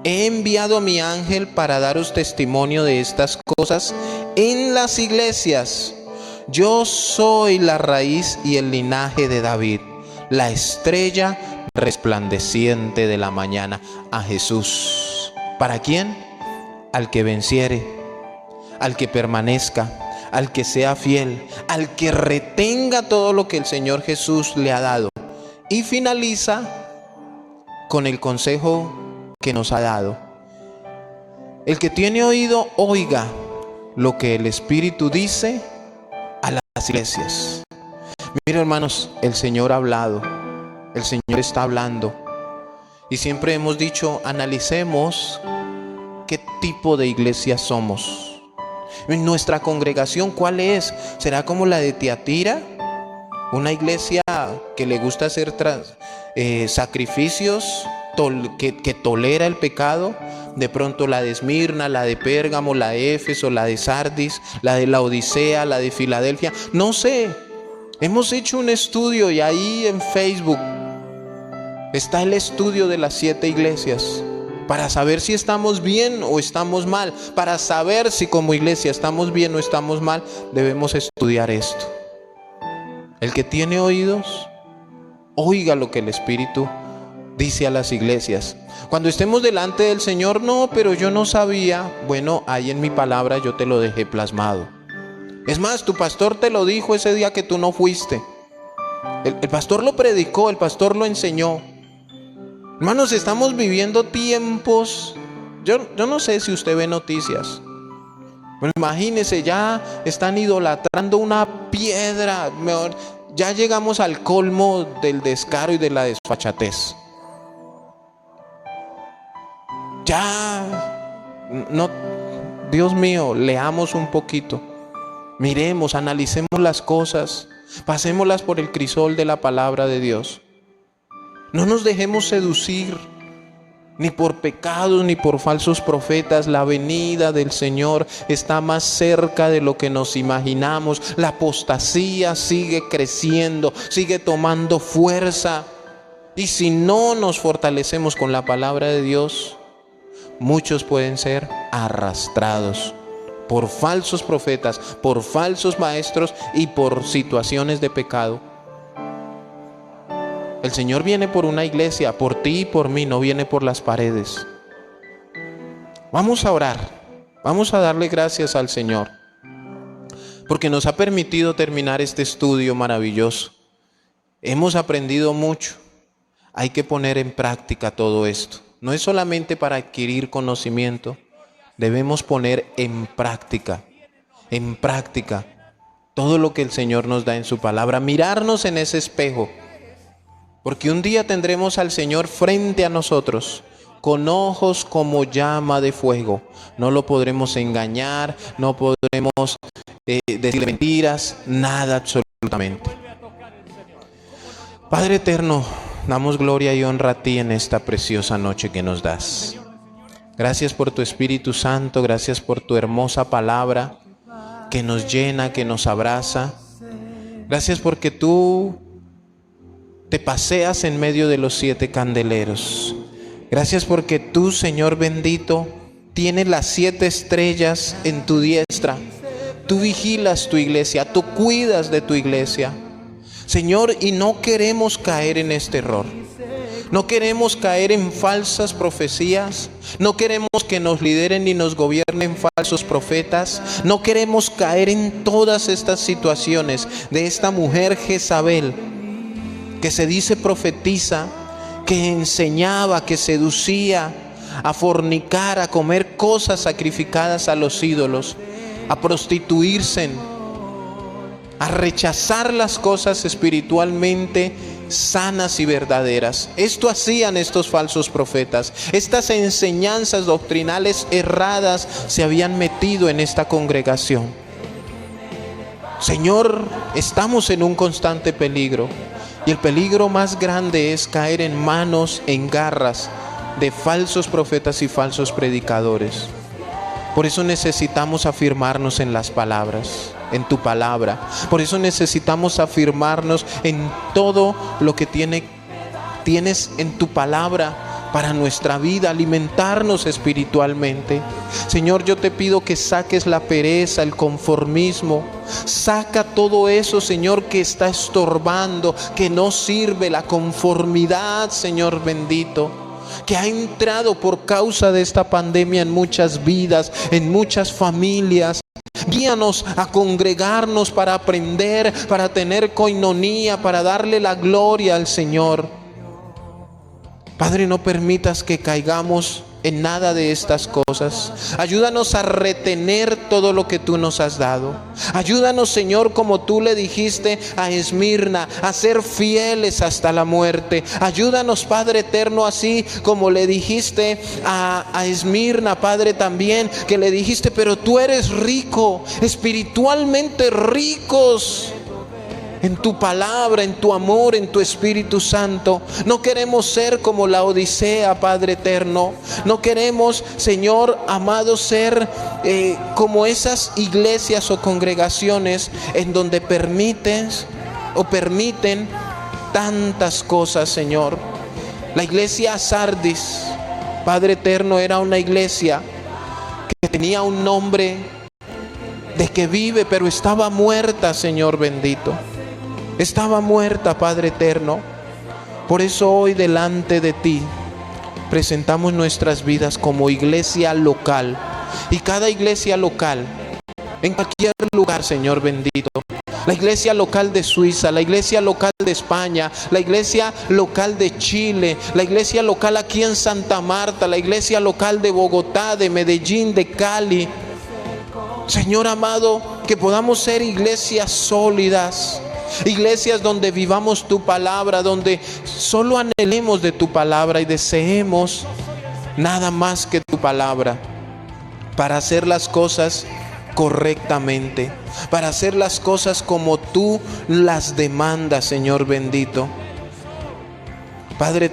he enviado a mi ángel para daros testimonio de estas cosas en las iglesias. Yo soy la raíz y el linaje de David, la estrella resplandeciente de la mañana. A Jesús. ¿Para quién? Al que venciere, al que permanezca, al que sea fiel, al que retenga todo lo que el Señor Jesús le ha dado. Y finaliza con el consejo que nos ha dado: el que tiene oído, oiga lo que el Espíritu dice a las iglesias. Mira, hermanos, el Señor ha hablado, el Señor está hablando. Y siempre hemos dicho, analicemos qué tipo de iglesia somos. Nuestra congregación, ¿cuál es? ¿Será como la de Tiatira? Una iglesia que le gusta hacer sacrificios, que tolera el pecado. De pronto la de Esmirna, la de Pérgamo, la de Éfeso, la de Sardis, la de Laodicea, la de Filadelfia. No sé. Hemos hecho un estudio y ahí en Facebook está el estudio de las 7 iglesias, para saber si estamos bien o estamos mal. Para saber si como iglesia estamos bien o estamos mal, debemos estudiar esto. El que tiene oídos, oiga lo que el Espíritu dice a las iglesias. Cuando estemos delante del Señor, no, pero yo no sabía. Bueno, ahí en mi palabra yo te lo dejé plasmado. Es más, tu pastor te lo dijo ese día que tú no fuiste. El pastor lo predicó, el pastor lo enseñó. Hermanos, estamos viviendo tiempos. Yo no sé si usted ve noticias. Bueno, imagínese, ya están idolatrando una piedra. Ya llegamos al colmo del descaro y de la desfachatez. Ya, no, Dios mío, leamos un poquito. Miremos, analicemos las cosas, pasémoslas por el crisol de la palabra de Dios. No nos dejemos seducir ni por pecados ni por falsos profetas. La venida del Señor está más cerca de lo que nos imaginamos. La apostasía sigue creciendo, sigue tomando fuerza. Y si no nos fortalecemos con la palabra de Dios, muchos pueden ser arrastrados por falsos profetas, por falsos maestros y por situaciones de pecado. El Señor viene por una iglesia, por ti y por mí, no viene por las paredes. Vamos a orar, vamos a darle gracias al Señor, porque nos ha permitido terminar este estudio maravilloso. Hemos aprendido mucho. Hay que poner en práctica todo esto. No es solamente para adquirir conocimiento, debemos poner en práctica todo lo que el Señor nos da en su palabra. Mirarnos en ese espejo, porque un día tendremos al Señor frente a nosotros, con ojos como llama de fuego. No lo podremos engañar, no podremos decirle mentiras, nada absolutamente. Padre eterno, damos gloria y honra a ti en esta preciosa noche que nos das. Gracias por tu Espíritu Santo, gracias por tu hermosa palabra que nos llena, que nos abraza. Gracias porque tú te paseas en medio de los 7 candeleros. Gracias porque tú, Señor bendito, tienes las 7 estrellas en tu diestra. Tú vigilas tu iglesia, tú cuidas de tu iglesia. Señor, y no queremos caer en este error. No queremos caer en falsas profecías. No queremos que nos lideren ni nos gobiernen falsos profetas. No queremos caer en todas estas situaciones de esta mujer Jezabel, que se dice profetiza, que enseñaba, que seducía a fornicar, a comer cosas sacrificadas a los ídolos, a prostituirse, a rechazar las cosas espiritualmente sanas y verdaderas. Esto hacían estos falsos profetas. Estas enseñanzas doctrinales erradas se habían metido en esta congregación. Señor, estamos en un constante peligro, y el peligro más grande es caer en manos, en garras de falsos profetas y falsos predicadores. Por eso necesitamos afirmarnos en las palabras, en tu palabra. Por eso necesitamos afirmarnos en todo lo que tienes en tu palabra para nuestra vida, alimentarnos espiritualmente. Señor, yo te pido que saques la pereza, el conformismo. Saca todo eso, Señor, que está estorbando, que no sirve, la conformidad, Señor bendito, que ha entrado por causa de esta pandemia en muchas vidas, en muchas familias. Guíanos a congregarnos para aprender, para tener coinonía, para darle la gloria al Señor. Padre, no permitas que caigamos en nada de estas cosas. Ayúdanos a retener todo lo que tú nos has dado. Ayúdanos, Señor, como tú le dijiste a Esmirna, a ser fieles hasta la muerte. Ayúdanos, Padre eterno, así como le dijiste a Esmirna, Padre, también, que le dijiste, pero tú eres rico, espiritualmente ricos en tu palabra, en tu amor, en tu Espíritu Santo. No queremos ser como la Odisea, Padre eterno. No queremos, Señor amado, ser como esas iglesias o congregaciones en donde permiten tantas cosas, Señor. La iglesia Sardis, Padre eterno, era una iglesia que tenía un nombre de que vive, pero estaba muerta, Señor bendito. Estaba muerta, Padre eterno. Por eso hoy delante de ti presentamos nuestras vidas como iglesia local. Y cada iglesia local, en cualquier lugar, Señor bendito. La iglesia local de Suiza, la iglesia local de España, la iglesia local de Chile, la iglesia local aquí en Santa Marta, la iglesia local de Bogotá, de Medellín, de Cali. Señor amado, que podamos ser iglesias sólidas. Iglesias donde vivamos tu palabra, donde solo anhelemos de tu palabra y deseemos nada más que tu palabra, para hacer las cosas correctamente, para hacer las cosas como tú las demandas, Señor bendito. Padre